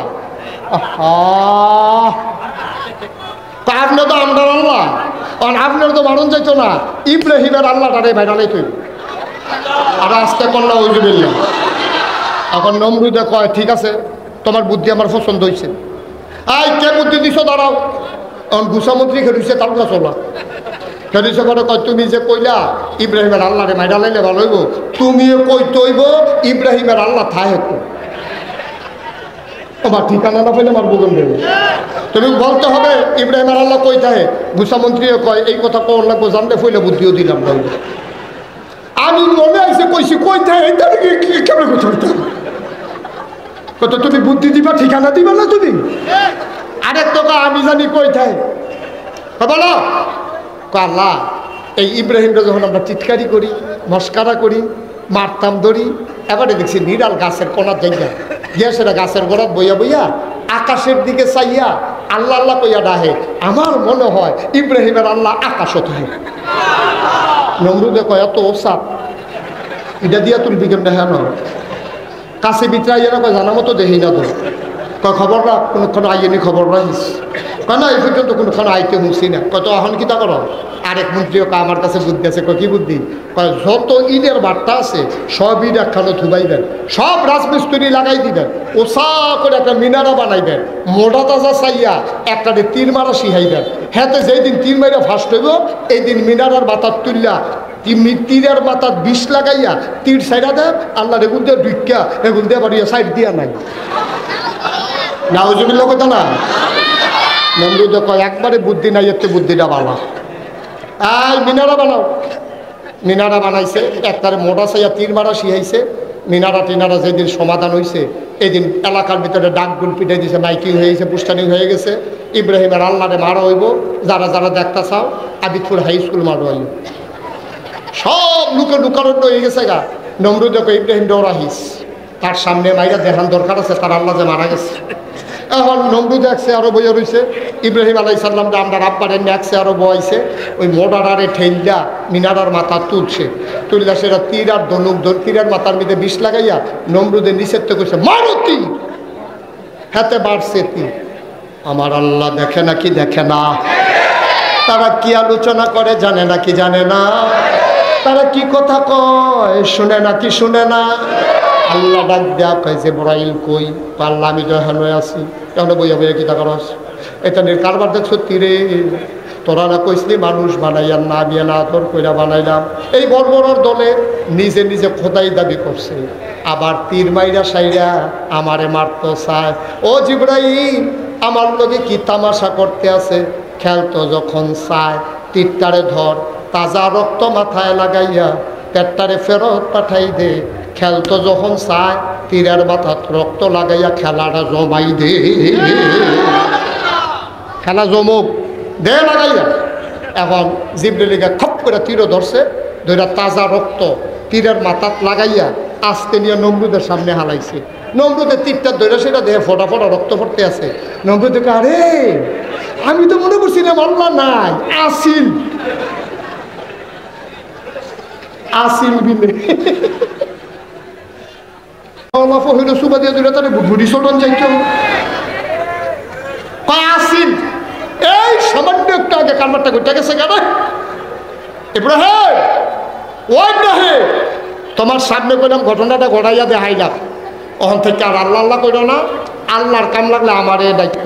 আপনি তো আমরার আল্লাহ, কারণ আপনার তো মারণ যাইতো না, ইব্রাহিমের আল্লাহটারে বাইরালাই তুই আর আজকে কন্যা ওই বললেন। এখন নমরুদে কয় ঠিক আছে, তোমার বুদ্ধি আমার পছন্দ হয়েছে। আই কে বুদ্ধি দিছ দাঁড়াও। এখন গুসামন্ত্রী খেলুছে তালকা চলা খেলুছে করে কয় তুমি যে কইলা ইব্রাহিমের আল্লাহরে মাইরা লাইলে ভালো হইব, তুমিও কইতে হইব ইব্রাহিমের আল্লাহ থাহে তো। আমার ঠিকানা না পেলে আমার বুঝন দেবে, তুমি বলতে হবে ইব্রাহিমের আল্লাহ কই থাহে। গুসামন্ত্রীও কয় এই কথা কোন লাগবো জানলে ফইলে বুদ্ধিও দিলাম না। আমি মনে আছে কইছি কই থাকে কেমন কথা কত তুমি বুদ্ধি দিবা ঠিকানা দিবা না তুমি। আরেক তো আমি জানি কই থাকে বলো আল্লাহ। এই ইব্রাহিমটা যখন আমরা চিৎকারি করি মস্কারা করি মারতাম ধরি, এবারে দেখছি নিরাল গাছের কোনার জায়গা গিয়া সেটা গাছের গোড়াত বইয়া বইয়া আকাশের দিকে চাইয়া আল্লাহ আল্লাহ কইয়া ডাহে। আমার মনে হয় ইব্রাহিমের আল্লাহ আকাশও থাকে। নমরুদে কয় এত ওসাপ এটা দিয়া তুই বিকেম দেখা না কাছে বিতরাইয়া না কয় জানা মতো দেখি না তো কয় খবর রাখ কোনোক্ষণ আইনি খবর রাখিস কয় না এই পর্যন্ত কোনোক্ষণ আইতে হুঁসি না কত এখন কিতা করো। আরেক মন্ত্রীও কয় আমার কাছে বুদ্ধি আছে কয় কি বুদ্ধি কয় যত ঈদের বার্তা আছে সব ঈদ একখানো থুবাইবেন, সব রাজমিস্ত্রি লাগাই দিবেন, ওসা করে একটা মিনারা বানাইবেন, মোটা তাজা চাইয়া একটা তীর মারা শিহাইবেন। হ্যাঁ যেই দিন তীর মাইরা ফার্স্ট হইব এই দিন মিনারার বাতার তুললা তীরের মাথার বিষ লাগাইয়া তীর সাইডা দেন আল্লাহ এগুন দিয়ে ঢুকিয়া এগুন দিয়ে বাড়িয়া সাইড দিয়া নাই না ওজুবিল্লা কথা না। নমরুদে কয় একবারে বুদ্ধি নাই এতে বুদ্ধিটা বালা এই মিনারা বানাও। মিনারা বানাইছে একটারে মোটা চাইয়া তীর মারা শিহাইছে। মিনারা টিনারা যেদিন সমাধান হয়েছে এদিন এলাকার ভিতরে ডাকগুল পিটাই দিয়েছে, মাইকিং হয়ে গেছে, পুস্টানি হয়ে গেছে। ইব্রাহিমের আল্লাহরে মারা হইব, যারা যারা দেখতে চাও আবিদপুর হাই স্কুল মারা হইব। সব লুকে লুকানোর হয়ে গেছে গা। নমরুদে কয় ইব্রাহিম ডরাহিস, তার সামনে মাইরা দেখান দরকার আছে তার আল্লাহ যে মারা গেছে। এখন নমরুদ একসে আরো বইয়া রয়েছে, ইব্রাহিম আলাই সাল্লামটা আমরা আব্বারের একসে আরো বইছে। ওই মোডারে ঠেইলা মিনারার মাথা তুলছে, তুললা সেটা তীর আর ধনুক তীরের মাথার মধ্যে বিষ লাগাইয়া নমরুদের নিষেধ তো করছে মারো তীর। হাতে বাড়ছে তীর। আমার আল্লাহ দেখে নাকি দেখে না, তারা কি আলোচনা করে জানে নাকি জানে না, তারা কি কথা কয় শুনে নাকি শুনে না। আল্লাহ ডাক দেয়া কয় যে বড়াইল কই পাল্লা আমি তো হেন আছি কেন বইয়া বইয়া কি টাকা আস এটা কারবার দেখছো তীরে তোরা না কইসলি মানুষ বানাইয়ার না আমি না আদর কইরা বানাইলাম। এই বর্বরর দলে নিজে নিজে খোদাই দাবি করছে, আবার তীর মাইরা সাইরা আমারে মারতো চায়। ও জিবরাইল আমার লগে কি তামাশা করতে আছে, খেলতো যখন চায় তীরটারে ধর, তাজা রক্ত মাথায় লাগাইয়া পেটটারে ফেরত পাঠাই দে। খেলতো যখন চায় তীরের মাথাত রক্ত লাগাইয়া খেলাটা জমাই দে, খেলা জমুক দে লাগাইয়া। এখন জিবরাইলকে খপ করে তীরও ধরছে, ধরে তাজা রক্ত তীরের মাথাত লাগাইয়া আস্তে নিয়ে নমরুদের সামনে হালাইছে। নমরুদের তীরটা ধরে সেটা দেহে ফোটা ফোটা রক্ত পড়তে আছে। নমরুদ আরে আমি তো মনে করছি না আল্লাহ নাই, আসিল আসিল বিলে হইল সুবা দিয়ে দিলে তাহলে বুড়ি চটন যাইতো আসিল। এই সামান্য একটু আগে কারবারটা ঘটে গেছে কেন ইব্রাহিম ওই ইব্রাহিম তোমার সামনে কইলাম ঘটনাটা ঘটাইয়া দেখাইলাম, ওখান থেকে আর আল্লাহ আল্লাহ কইল না, আল্লাহর কাম লাগলে আমার এই দায়িত্ব।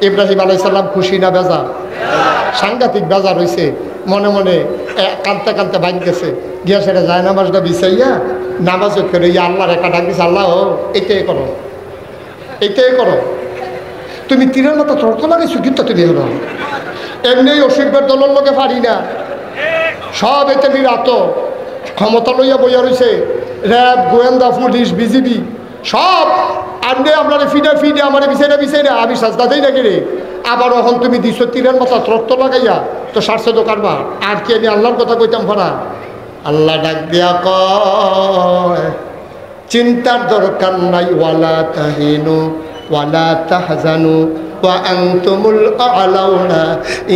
ইব্রাহিম আলাইহিস সালাম খুশি না বেজার? সাংঘাতিক বেজার হয়েছে, মনে মনে কানতে কানতে বাঁধতেছে গিয়া সেটা যায় নামাজটা বিছাইয়া নামাজও ফেরে আল্লাহর একটা ডাক দিছে, আল্লাহ এইটাই করো এইটাই করো। তুমি তীরের মতো তর্ক লাগাইছো কিন্তু তুমি হলো এমনি অসুখের দলের লোকে পারি না, সব এতে নিরাত ক্ষমতা লইয়া বইয়া রয়েছে, র্যাব গোয়েন্দা পুলিশ বিজিবি সব আনলে আপনার ফিডে ফিডে আমার বিষয় না আমি সাজদা দেই নাকি রে। আবার এখন তুমি 200 তীরের মতো রক্ত লাগাইয়া তো সারছে দোকান বা আর কি আমি আল্লাহর কথা কইতাম ভরা। আল্লাহ ডাক দিয়া কয় চিন্তার দরকার নাই, ওয়ালা তাহিনু ওয়ালা তাহজানু ওয়া আনতুমুল আ'লাউনা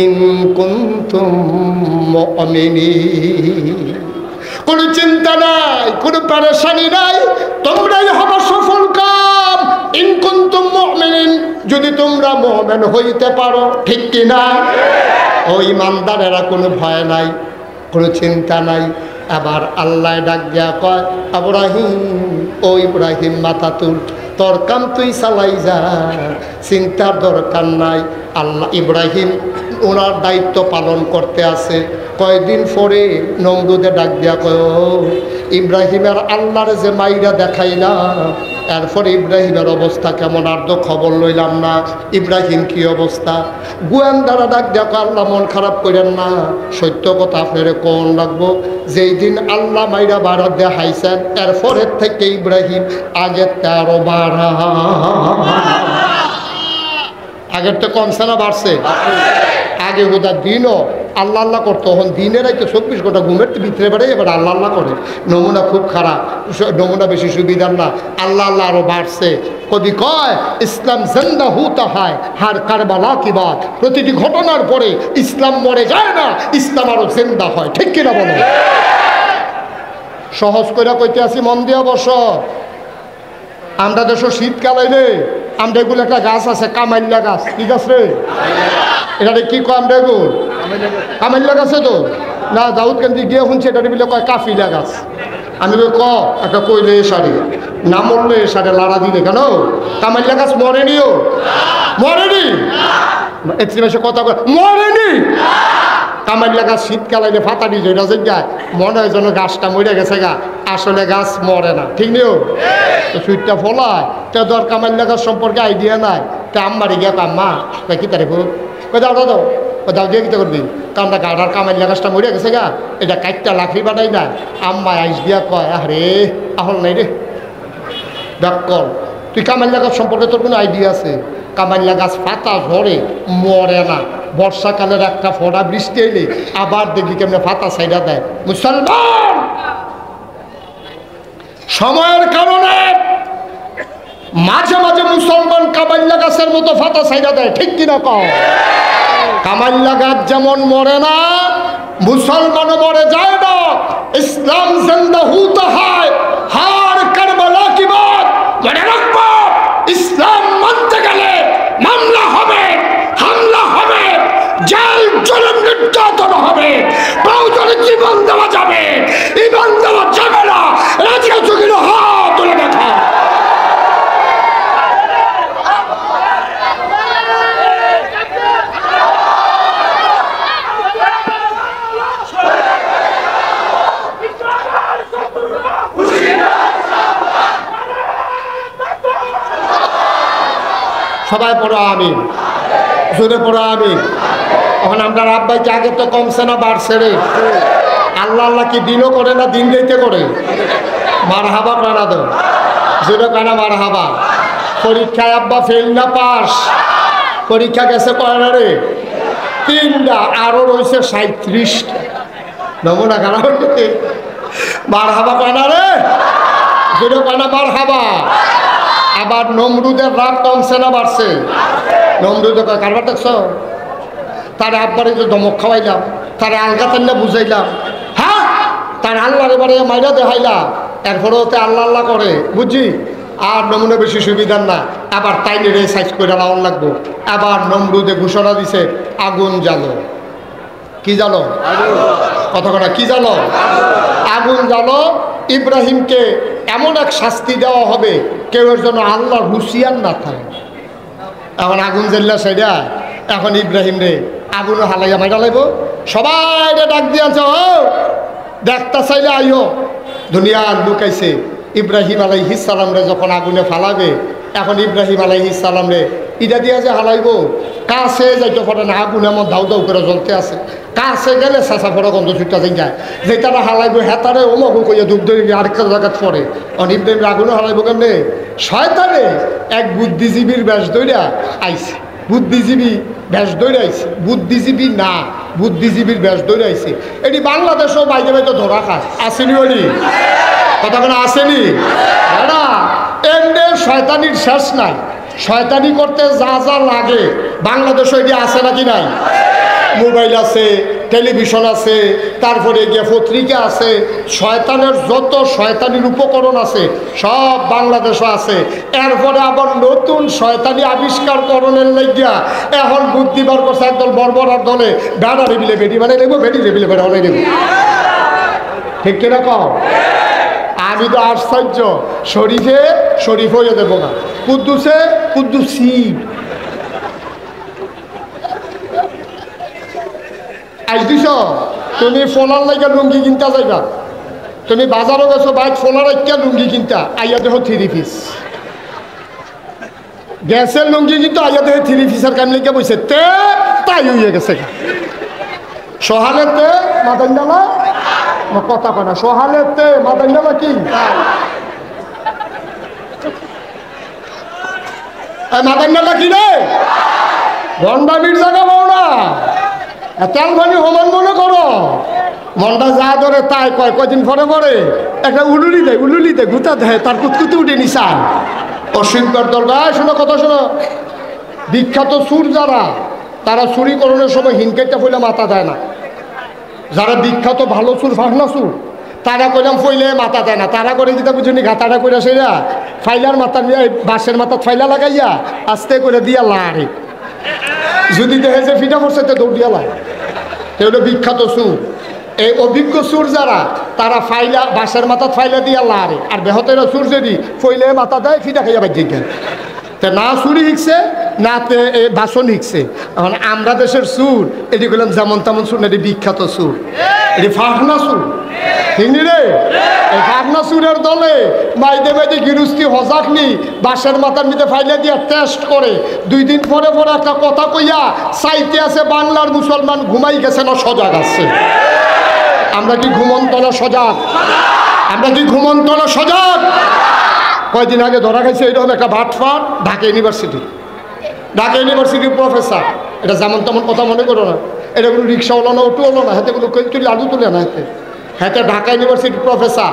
ইন কুনতুম মুমিনিন। কোনো চিন্তা নাই, কোনো পেরেশানি নাই, তোমরাই হবে সফল কাম ইন কুনতুম মুমিনিন, যদি তোমরা মুমিন হইতে পারো, ঠিক কি না? ওই ইমানদারেরা কোনো ভয় নাই, কোনো চিন্তা নাই। আবার আল্লাহ ডাক দিয়া কয়, ইব্রাহিম, ও ইব্রাহিম মাথা তুল, তোর কাম তুই চালাই যা, চিন্তার দরকার নাই। আল্লাহ ইব্রাহিম ওনার দায়িত্ব পালন করতে আছে। কয়দিন পরে নমরুদে ডাক দিয়া কয়, ইব্রাহিমের আল্লাহর যে মাইরা দেখাইলাম, এরপরে ইব্রাহিমের অবস্থা কেমন আর তো খবর লইলাম না। ইব্রাহিম কি অবস্থা? গোয়েন্দারা ডাক দিয়া কয়, আল্লাহ মন খারাপ করেন না, সত্য কথা আপনারে কোন রাখবো, যেই দিন আল্লাহ মাইরা বাড়া দেখাইছেন, এরপরের থেকে ইব্রাহিম আগের 13 বাড়া। আগের তো কমছে না বাড়ছে? আগে বোধহয় দিনও আল্লাহ আল্লাহ করতো, তখন দিনের আইতে 24 ঘন্টা ঘুমের ভিতরে বেড়ে এবার আল্লাহ আল্লাহ করে। নমুনা খুব খারাপ, নমুনা বেশি সুবিধার না। আল্লাহ আল্লাহ আরো বাড়ছে। কবি কয়, ইসলাম জিন্দা হুতা হয় হার কারবালা কি বাত। প্রতিটি ঘটনার পরে ইসলাম মরে যায় না, ইসলাম আরো জিন্দা হয়, ঠিক কিনা বলো? সহজ করে কইতে আসি, মন দিয়া বস। আমরা দেশ শীতকাল আইলে আমরা এগুলো একটা গাছ আছে, কামাইল্লা গাছ, কি গাছ রে এটা? কি কয় আমরা এগুলো? কামাইল্লা গাছে তো না, দাউদ কান্দি গিয়ে শুনছে এটা বলে কয় কাফিলা গাছ। আমি ক একটা কইলে সারে না, মরলে সারে লাড়া দিলে কেন? কামাইল্লা গাছ মরেনিও, মরেনি, এত্রি মাসে কথা কয় মরেনি। কামাইল্লা গাছ শীতকাল আইলে ফাতা দিয়ে যায় জায়গায়, মনে হয় যেন গাছটা মরে গেছে গা, আসলে গাছ মরে না, ঠিক নিও। তো সুইটটা ফলায় তে ধর কামাইল্লা গাছ সম্পর্কে আইডিয়া নাই। তা আম্মারি গিয়া আম্মা কি তারিখ দাও দাও দাও দাও দিয়ে কিতা করবি? কারণ গাড়ার কামাইল্লা গাছটা মরে গেছে গা, এটা কাইটটা লাখি বানাই না। আম্মা আইস দিয়া কয়, আরে আহল নাই রে, দেখ কর তুই কামাইল্লা গাছ সম্পর্কে তোর কোনো আইডিয়া আছে? কামাইল্লা গাছ পাতা ঝরে মরে না, বর্ষাকালের একটা ফোঁটা বৃষ্টি এলে আবার দেখি কেমনে পাতা সাইডা দেয়। মুসলমান সময়ের কারণে মাঝে মাঝে মুসলমান কামাইল্লা গাছের মতো পাতা সাইডা দেয়, ঠিক কিনা কও? কামাইল্লা গাছ যেমন মরে না, মুসলমানও মরে যায় না। ইসলাম জিন্দা হুতা হয় হার কারবালা কি বাত। মনে রাখবো, ইসলাম মানতে গেলে মামলা হবে, হামলা হবে, জেল জুলুম নির্যাতন হবে, প্রয়োজনে জীবন দেওয়া যাবে, ইমান দেওয়া যাবে না। রাজি আছো কিনা? হাত তুলে দেখা। সবাই পড়ো আমিন, জোরে পড়ো আমিন। এখন আমরা আব্বাইকে আগে তো কমছে না বাড়ছে রে? আল্লাহ আল্লাহ কি দিনও করে না, দিন দিতে করে? মার হাবা প্রাণা দো, জোরে কানা মার হাবা। পরীক্ষায় আব্বা ফেল না পাস? পরীক্ষা গেছে কয় না রে? 3টা, আরো রয়েছে 37টা। নমুনা কানা মার হাবা কয় না রে? জোরে কানা মার হাবা। আবার নমরুদের রাগ কমছে না বাড়ছে? নমরুদে কয় কারবার দেখছ? তার আব্বারে যে ধমক খাওয়াইলাম, তার আলগা তান্না বুঝাইলাম, হ্যাঁ তার আল্লাহর এবারে মাইরা দেখাইলাম, এরপরেও তো আল্লাহ আল্লাহ করে, বুঝছি। আর নমুনা বেশি সুবিধার না, আবার তাইলে রে সাইজ করে লাউন লাগবো। আবার নমরুদে ঘোষণা দিছে, আগুন জ্বালো। কি জ্বালো? কথা কথা কি জ্বালো? আগুন জ্বালো। ইব্রাহিমকে এমন এক শাস্তি দেওয়া হবে, কেউ এর জন্য আল্লাহর হুঁশিয়ার না থাকে। এখন আগুন জ্বললা সেটা, এখন ইব্রাহিম রে আগুনও হালাইয়া মাইরা লাইব। সবাই ডাক দিয়েছে, ও দেখতে চাইলে আইও। দুনিয়ার লুকাইছে ইব্রাহিম আলাইহিস সালাম রে যখন আগুনে ফালাবে, এখন ইব্রাহিম আলাইহিস সালাম রে ইটা দিয়া যে হালাইব, কাছে যাইতে পারে না, আগুন এমন দাউ দাউ করে জ্বলতে আছে। কাছে গেলে চেঁচা পড়া গন্ধ ছুটটা যায়, যে তারা হালাইব হেতারে ওমগু কইয়া ডুব ধরে আরেকটা জায়গায় পড়ে। অন ইব্রাহিম আগুনে হালাইব কেমনে? শয়তানে এক বুদ্ধিজীবীর বেশ দইরা আইছে, বুদ্ধিজীবী বেশ দৌড়ে আইছে, বুদ্ধিজীবী না বুদ্ধিজীবীর বেশ দৌড়ে আইছে। এটি বাংলাদেশও বাইরে বাইরে ধরা খায়, আসেনি ওনি কথা কোনো আসেনি না। এমনি শয়তানির শেষ নাই, শয়তানি করতে যা যা লাগে বাংলাদেশও এটি আছে নাকি নাই? মোবাইল আছে, টেলিভিশন আছে, তারপরে গিয়ে পত্রিকা আছে, শয়তানের যত শয়তানির উপকরণ আছে সব বাংলাদেশে আছে। এরপরে আবার নতুন শয়তানি আবিষ্কার করণের লাগিয়া এখন বুদ্ধি বার করছে একদল বর্বরার দলে, বেড়া রেবিলে বেটি বানাই দেবো, বেটি রেবিলে বেড়া বানাই দেবো। ঠিক কিনা কম? আমি তো আশ্চর্য, শরীফে শরীফ হয়ে দেবো না, কুদ্দুসে কুদ্দুসি। আইস তুমি ফোলার লাগে লুঙ্গি কিনতে যাইবা, তুমি বাজারও গেছো বাইক ফোলার একটা লুঙ্গি কিনতা, আইয়া দেখো 3 পিস। গ্যাসের লুঙ্গি কিন্তু আইয়া দেখে 3 পিসের কাম লেগে বসে তে তাই হয়ে গেছে। সহালেতে মাদান্ডালা কথা কনা, সহালেতে মাদান্ডালা কি মাদান্ডালা কি রে? গন্ডামির জায়গা বলো না, তেল ভানি সমান মনে করো। মনটা যা ধরে তাই কয়, কয়দিন পরে পরে একটা উলুলি দেয় গুতা দেয়, তার কুতকুতি উঠে নিশান। অসীমকার দরকার শোনো, কথা শোনো। বিখ্যাত সুর যারা, তারা চুরিকরণের সময় হিনকেটটা ফইলে মাথা দেয় না। যারা বিখ্যাত ভালো সুর, ফাঁকনা সুর, তারা কইলাম ফইলে মাথা দেয় না। তারা করে যেটা বুঝুনি ঘাতাটা করে সেরা ফাইলার মাথা নিয়ে বাঁশের মাথা ফাইলা লাগাইয়া আস্তে করে দিয়া লাড়ে, যদি দেখে যে ফিটা পড়ছে তো দৌড় দিয়া লাগে। এগুলো বিখ্যাত সুর। এই অভিজ্ঞ সুর যারা, তারা ফাইলা বাঁশের মাথা ফাইলা দিয়া লাড়ে, আর বেহতেরা সুর যদি ফইলে মাথা দেয় ফিটা খাইয়া বাজ্যে গেল। তে না চুরি শিখছে না তে বাসন শিখছে। এখন আমরা দেশের সুর এটি করলাম যেমন তেমন সুর না, এটি বিখ্যাত সুর, এটি ফাঁকনা সুর। ঠিক রে? এই ফাঁকনা সুরের দলে মাইদে গিরুস্তি হজাক নি বাঁশের মাথার নিতে ফাইলে দিয়া টেস্ট করে 2 দিন পরে পরে একটা কথা কইয়া চাইতে আছে বাংলার মুসলমান ঘুমাই গেছে না সজাগ আছে? আমরা কি ঘুমন্ত না সজাগ? আমরা কি ঘুমন্ত না সজাগ? কয়দিন আগে ধরা গেছে এরকম একটা ভাটফাট ঢাকা ইউনিভার্সিটির প্রফেসর। এটা যেমন তেমন কথা মনে করো না, এটা কোনো রিক্সা হলো না, অটো হলো না, হাতে কোনো তুলি আলু তুলে না, হাতে ঢাকা ইউনিভার্সিটির প্রফেসর।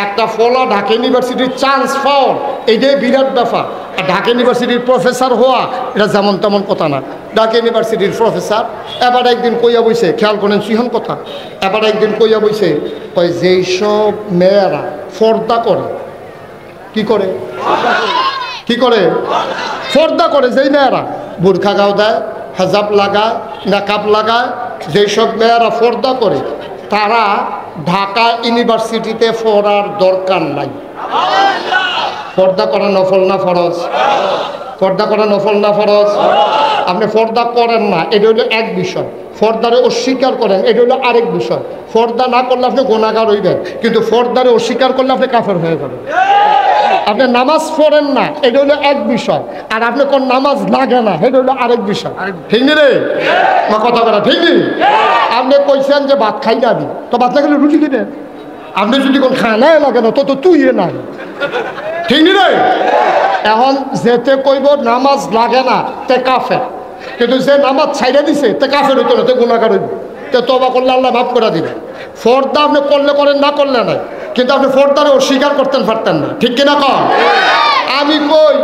একটা ফলা ঢাকা ইউনিভার্সিটির চান্স পাওয়ার এইটাই বিরাট ব্যাপার। আর ঢাকা ইউনিভার্সিটির প্রফেসর হওয়া এটা যেমন তেমন কথা না। ঢাকা ইউনিভার্সিটির প্রফেসর এবার একদিন কইয়া বইছে, খেয়াল করেন সিহন কথা, এবার একদিন কইয়া বইছে, কয় যেই সব মেয়েরা পর্দা করে, কি করে পর্দা করে, যেই মেয়েরা বুরখা গাও দেয়, হেজাব লাগায়, মেকআপ লাগায়, যেসব মেয়েরা পর্দা করে তারা ঢাকা ইউনিভার্সিটিতে পড়ার দরকার নাই। পর্দা করা নফল না ফরজ? পর্দা করা নফল না ফরজ? আপনি পর্দা করেন না, এটা হলো এক বিষয়। পর্দারে অস্বীকার করেন, এটা হলো আরেক বিষয়। পর্দা না করলে আপনি গুনাহগার হইবেন, কিন্তু পর্দারে অস্বীকার করলে আপনি কাফের হয়ে যাবেন। আপনি নামাজ পড়েন না, এটা হলো এক বিষয়, আর আপনি কোন নামাজ লাগে না, এটা হলো আরেক বিষয়। ঠিক নি রে? কথা বলা ঠিক নি? আপনি কইছেন যে ভাত খাই না, তো ভাত না খেলে রুটি দিবেন। আপনি যদি কোন খানাই লাগে না, তো তুই না, ঠিক নি রে? এখন যেতে কইব নামাজ লাগে না তে কাফের, কিন্তু যে নামাজ ছাইড়া দিছে তে কাফের হইতো না, তে গুনাহগার হইব। তে তওবা করলে আল্লাহ মাফ করে দিবে। পর্দা আপনি করলে করেন, না করলে নাই, কিন্তু আপনি পর্দারে অস্বীকার করতেন পারতেন না। ঠিক কিনা কন? আমি কই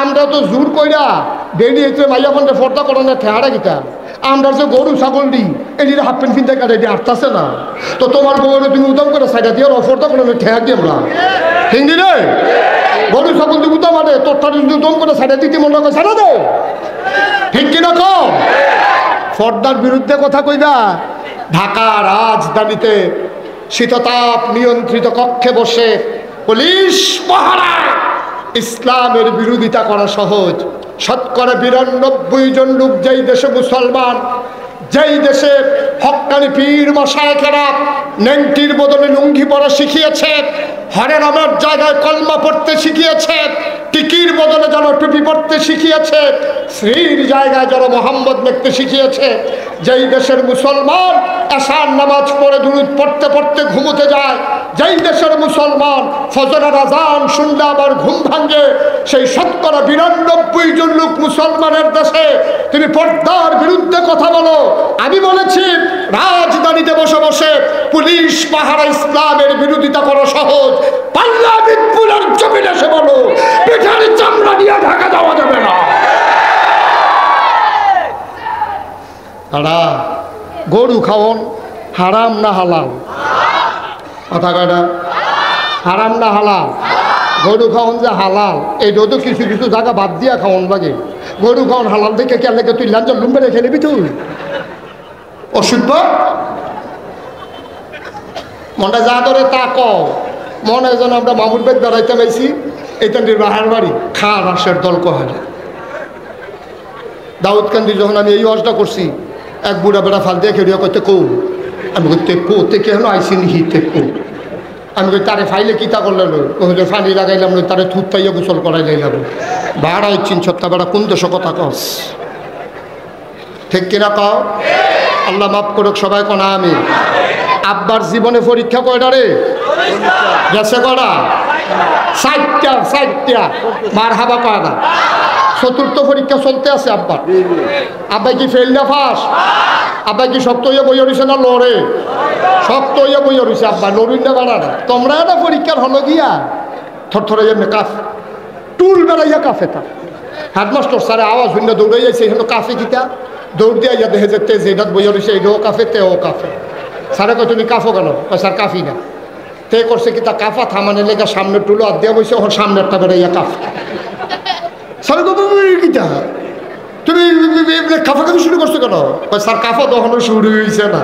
আমরা তো জোর কইরা বেরিয়েছে মাইয়া ফোনটা পর্দা করে না, ঠেহারা গীতা আমরা যে গরু ছাগল দিই এটির হাফ প্যান্ট কিনতে কাটে, এটি আটতাছে না, তো তোমার বউরে তুমি উদম করে সাইডা দিয়ে অফরটা করে ঠেহা দিয়ে আমরা হিন্দি রে গরু ছাগল দিয়ে উদম আনে, তোরটা যদি উদম করে সাইডা দিতে মনে করে সাইডা দে। ঠিক কিনা কম? পর্দার বিরুদ্ধে কথা কইবা। ঢাকা রাজধানীতে শীততাপ নিয়ন্ত্রিত কক্ষে বসে পুলিশ পাহারায় ইসলামের বিরোধিতা করা সহজ। শতকরা 92 জন লোক যেই দেশে মুসলমান, যেই দেশে হক্কানি পীর মশায়েখেরা নেংটির বদলে লুঙ্গি পরা শিখিয়েছে, হরে রামের জায়গায় কলমা পড়তে শিখিয়েছে, টিকির বদলে যেন টুপি পড়তে শিখিয়েছে, শ্রীর জায়গায় যেন মোহাম্মদ লিখতে শিখিয়েছে, যেই দেশের মুসলমান এশার নামাজ পড়ে দুরূদ পড়তে পড়তে ঘুমোতে যায়, যেই দেশের মুসলমান ফজরের আজান শুনলে আবার ঘুম ভাঙে, সেই শতকরা 92 জন লোক মুসলমানের দেশে তুমি পর্দার বিরুদ্ধে কথা বলো। আমি বলেছি রাজধানীতে বসে বসে পুলিশ পাহারা ইসলামের বিরোধিতা করা সহজ, পাল্লা বিপুলের জমিনে এসে বলো পিঠার চামড়া দিয়ে ঢাকা দেওয়া যাবে না। তারা গরু খাওয়ন হারাম না হালাল? কথা কয়টা? হারাম না হালাল? গরু খাওয়ন যে হালাল এইটাও তো কিছু কিছু জায়গা বাদ দিয়া খাওয়ন লাগে। গরু খাওয়ন হালাল থেকে কে লেগে তুই লাঞ্চ লুম্বে রেখে নিবি তুই? অসুদ্ধ মনটা যা ধরে তা কও। মনে যেন আমরা মামুর বেদ বেড়াইতে পাইছি এটা বাহার বাড়ি খা রাসের দল কহারে। দাউদকান্দি যখন আমি এই ওয়াজটা করছি এক বুড়া বেড়া ফাল দিয়ে খেড়িয়া করতে কৌ, আমি কই তেকো থেকে হলো আইসি নিহি তেকো। আমি কই তারে ফাইলে কিতা করলে ওই ফানি লাগাইলাম তারে থুত পাইয়া গোসল করাই লাইলাম। ভাড়া ইচ্ছিন সত্তা বেড়া কোন দেশ কথা কস? ঠিক কিনা কও? আল্লাহ মাফ করুক সবাই কোনা আমি। আব্বার জীবনে পরীক্ষা কয়টা রে গেছে? কয়টা? 60টা। 60টা মার হাবা কয়টা? চতুর্থ পরীক্ষা চলতে আছে আব্বার। আব্বাই কি ফেল না পাস? আব্বাই কি শক্ত হইয়া বইয়া রয়েছে না লড়ে? শক্ত হইয়া বইয়া রয়েছে আব্বা, লড়ুন না বাড়া না। তোমরা একটা পরীক্ষার হলো গিয়া থরথরে এমনি কাফ টুল বেড়াইয়া কাফে তা হেডমাস্টার স্যারে আওয়াজ হইনা দৌড়াইয়াছে হলো কাফে কিতা দৌড় দিয়া ইয়া দেখে যে তেজ এটা বইয়া রয়েছে এটাও কাফে তেও কাফে। স্যারে কয় তুমি কাফো কেন? স্যার কাফি না। তে করছে কি তা কাফা থামানে লেগে সামনে টুলো আর দেওয়া বসে ওর সামনে একটা বেড়াইয়া কাফ। স্যার কিতা তুমি কাফা কাফি শুরু করছো কেন? স্যার কাফা তখনও শুরু হয়েছে না।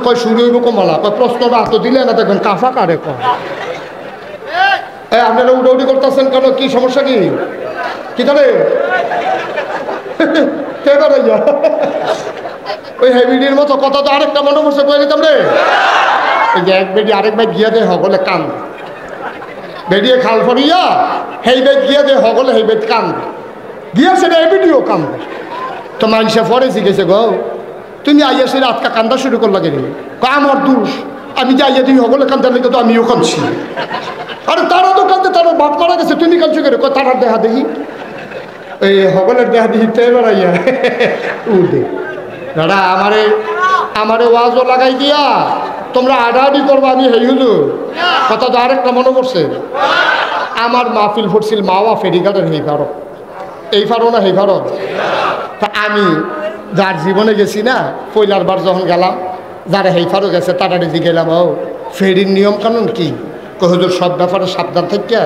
কয় শুরু হইব কমালা? প্রশ্নটা হাত দিলে না দেখবেন কাফা কারে কয়। আপনারা উড়াউড়ি করতেছেন কেন? কি সমস্যা? কি জানে কে বেড়াইয়া ওই হেভিডির মতো কথা তো আরেকটা মনে করছে কয়ে দিতাম রে। এই যে এক বেডি আরেক ভাই গিয়া দে হগলে কান বেরিয়ে খাল ফরিয়া সেই বেদ গিয়া দে হগলে সেই বেদ কান গিয়াছে রে ভিডিও কান। তো মানুষে ফরে শিখেছে গো তুমি আইয়াছে রাতকা কান্দা শুরু করলা কেন? আমার দোষ, আমি যে আইয়া দিই হগলে কান্দার লেগে তো আমিও কাঁদছি। আরে তারা তো কান্দে, তারা বাপ মারা গেছে, তুমি কাঁদছো কেন? তারার দেহা দেখি এই হগলের দেহা দেখি তে বেড়াইয়া উঠে দাদা আমারে ওয়াজও লাগাই দিয়া তোমরা আডাআডি করবো। আমি হেই হলো কথা তো আরেকটা মনে করছে আমার মাহফিল ফুটছিল মাওয়া ফেরিঘাটের হেই ভারত, এই ফারো না হেই ভারত। তা আমি যার জীবনে গেছি না পয়লার বার যখন গেলাম যারা হেই ফারো গেছে তারা যে গেলাম ও ফেরির নিয়ম কানুন কি হুজুর সব ব্যাপারে সাবধান থেকে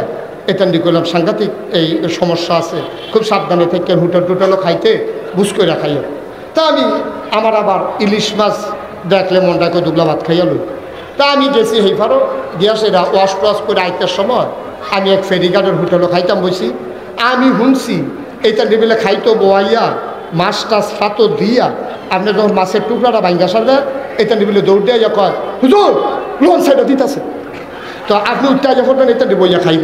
এটা করলাম সাংঘাতিক এই সমস্যা আছে, খুব সাবধানে থেকে হোটেল টোটেলও খাইতে বুঝ করে খাইও। তা আমি আমার আবার ইলিশ মাছ দেখলে মনটাকে দুগলা ভাত খাইয়া লই। তা আমি গেছি হেইফারও গিয়া সেটা ওয়াশ টোয়াশ করে আইতার সময় আমি এক ফেরিঘাটের হোটেলও খাইতাম বসি। আমি শুনছি এইটা টেবিলে খাইতো বোয়াইয়া মাছ টাছ ফাতো দিয়া আপনার যখন মাছের টুকরাটা ভাঙ্গা সারবে এটা টেবিলে দৌড় দিয়া কয় হুজুর লোন সাইডে দিতেছে। তো আপনি উঠতে যখন এটা বইয়া খাইব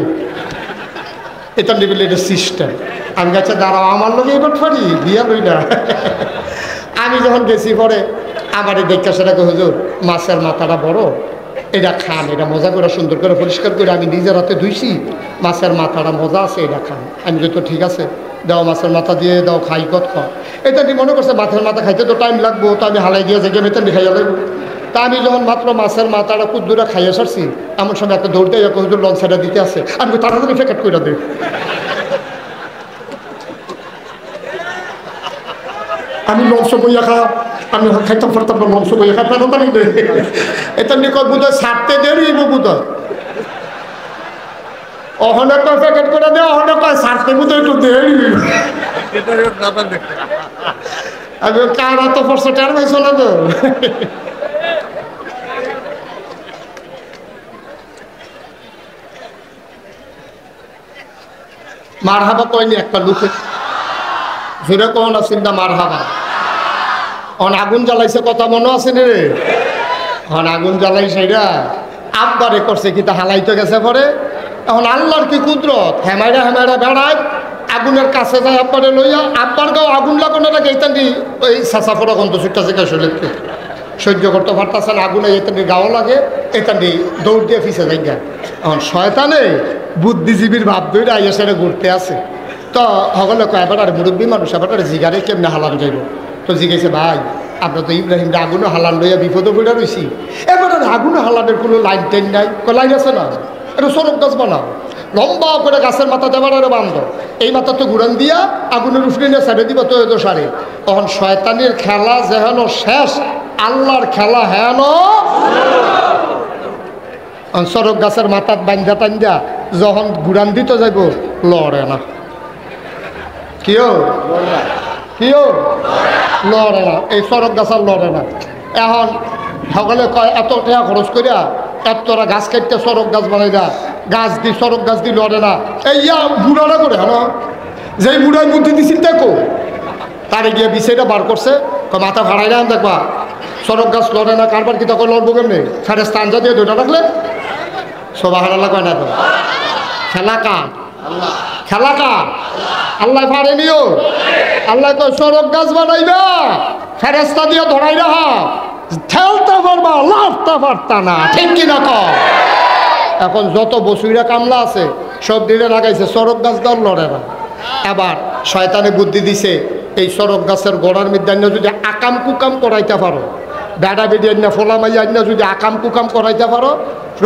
এটা টেবিলে এটা সিস্টেম। আমি কাছে দাঁড়াও আমার লোক এবার ফারি দিয়া লই না। আমি যখন গেছি পরে আমার এই দেখা সেটাকে হুজুর মাছের মাথাটা বড়, এটা খান, এটা মজা করে সুন্দর করে পরিষ্কার করে আমি নিজের হাতে ধুইছি, মাছের মাথাটা মজা আছে, এটা খান। আমি তো ঠিক আছে দাও মাছের মাথা দিয়ে দাও খাই কত খাও। এটা কি মনে করছে মাছের মাথা খাইতে তো টাইম লাগবো, তো আমি হালাই দিয়ে যে মেতেন খাইয়া লাগবো। তা আমি যখন মাত্র মাছের মাথাটা কুদ্দুরা খাইয়া সারছি আমার সঙ্গে একটা দৌড়তে হুজুর লঞ্চ সাইডা দিতে আছে, আমি তাড়াতাড়ি প্যাকেট করে দিই। আমি লঞ্চ বইয়া খা আমি খাইতাম পারতাম না, লঞ্চ বইয়া খা তাড়াতাড়ি দে। এটা নিকট বোধ হয় ছাড়তে দেরি বোধ হয় অহনে কয় প্যাকেট করে দে, অহনে কয় ছাড়তে বোধ হয় একটু দেরি। আমি কার এত পড়ছে টার পাইছো না তো। মার হাবা কয়নি একটা লুকে ফিরে কখন আসেন না মার হাবা। অন আগুন জ্বালাইছে কথা মনে আছে রে? এখন আগুন জ্বালাইছে এটা আব্বারে করছে কি তা হালাইতে গেছে পরে। এখন আল্লাহর কি কুদরত, হেমাইরা হেমাইরা বেড়ায় আগুনের কাছে যায় আব্বারে লইয়া। আব্বার গাও আগুন লাগানো লাগে এইতানি ওই চাষা ফোড়া গন্ধ ছুটটা থেকে শরীরকে সহ্য করতে পারতেছে না, আগুনে এতানি গাও লাগে, এতানি দৌড় দিয়ে ফিসে যাই গা। এখন শয়তানে বুদ্ধিজীবীর ভাব ধরে আইয়া সেটা ঘুরতে আছে। তো সকলে কয় এবার আর মুরব্বী মানুষ এবার জিগারে কেমনে হালান যাইব। তো জিজ্ঞেসে ভাই আমরা তো ইব্রাহিমরা আগুনও হালান লইয়া বিপদে পড়ে রয়েছি, এবার আর আগুনও হালানের কোনো লাইন টেন নাই। লাইন আছে না, এটা সড়ক গাছ বানাও। লম্বা করে গাছের মাথা দেবারে বান্ধ, এই মাথা তো ঘুরান দিয়া আগুনের উফরে নিয়ে ছেড়ে দিব তো সারে। তখন শয়তানের খেলা যেহেন শেষ, আল্লাহর খেলা হেন সরক গাছের মাথাত বান্ধা টান্ধা যখন ঘুরান দিতে যাইব লড়ে না। কিও লড়ে না, এই সরক গাছ আর লড়ে না। এখন সকলে কয় এত টাকা খরচ করিয়া এতটা গাছ কাটতে সরক গাছ বানাই দা, গাছ দি সরক গাছ দি লড়ে না। এই বুড়ারা করে হ্যাঁ, যেই বুড়াই বুদ্ধি দিছিল দেখো, তারে গিয়ে বিষয়টা বার করছে, মাথা ভাড়াই না দেখবা সরক গাছ লড়ে না, কারবার কি তখন লড়বো কেমনি? ফেরেশতা আনজা দিয়ে দুইটা রাখলে সুবহানাল্লাহ কয় না তো। খেলা কার? খেলা কার? আল্লাহ পারেনিও। আল্লাহ কয় সরক গাছ বানাইবা, ফেরেশতা দিয়ে ধরাই রাখা, ঠেলতে পারবা লাফতে পারতা না, ঠিক কিনা কর? এখন যত বসুইরা কামলা আছে সব দিনে লাগাইছে, সরক গাছ দল লড়ে না। আবার শয়তানে বুদ্ধি দিছে, এই সরক গাছের গোড়ার মধ্যে যদি আকাম কুকাম করাইতে পারো, বেড়া বেড়ি আন্না ফোলা মাইয়া আন্না যদি আকাম কুকাম করাইতে পারো,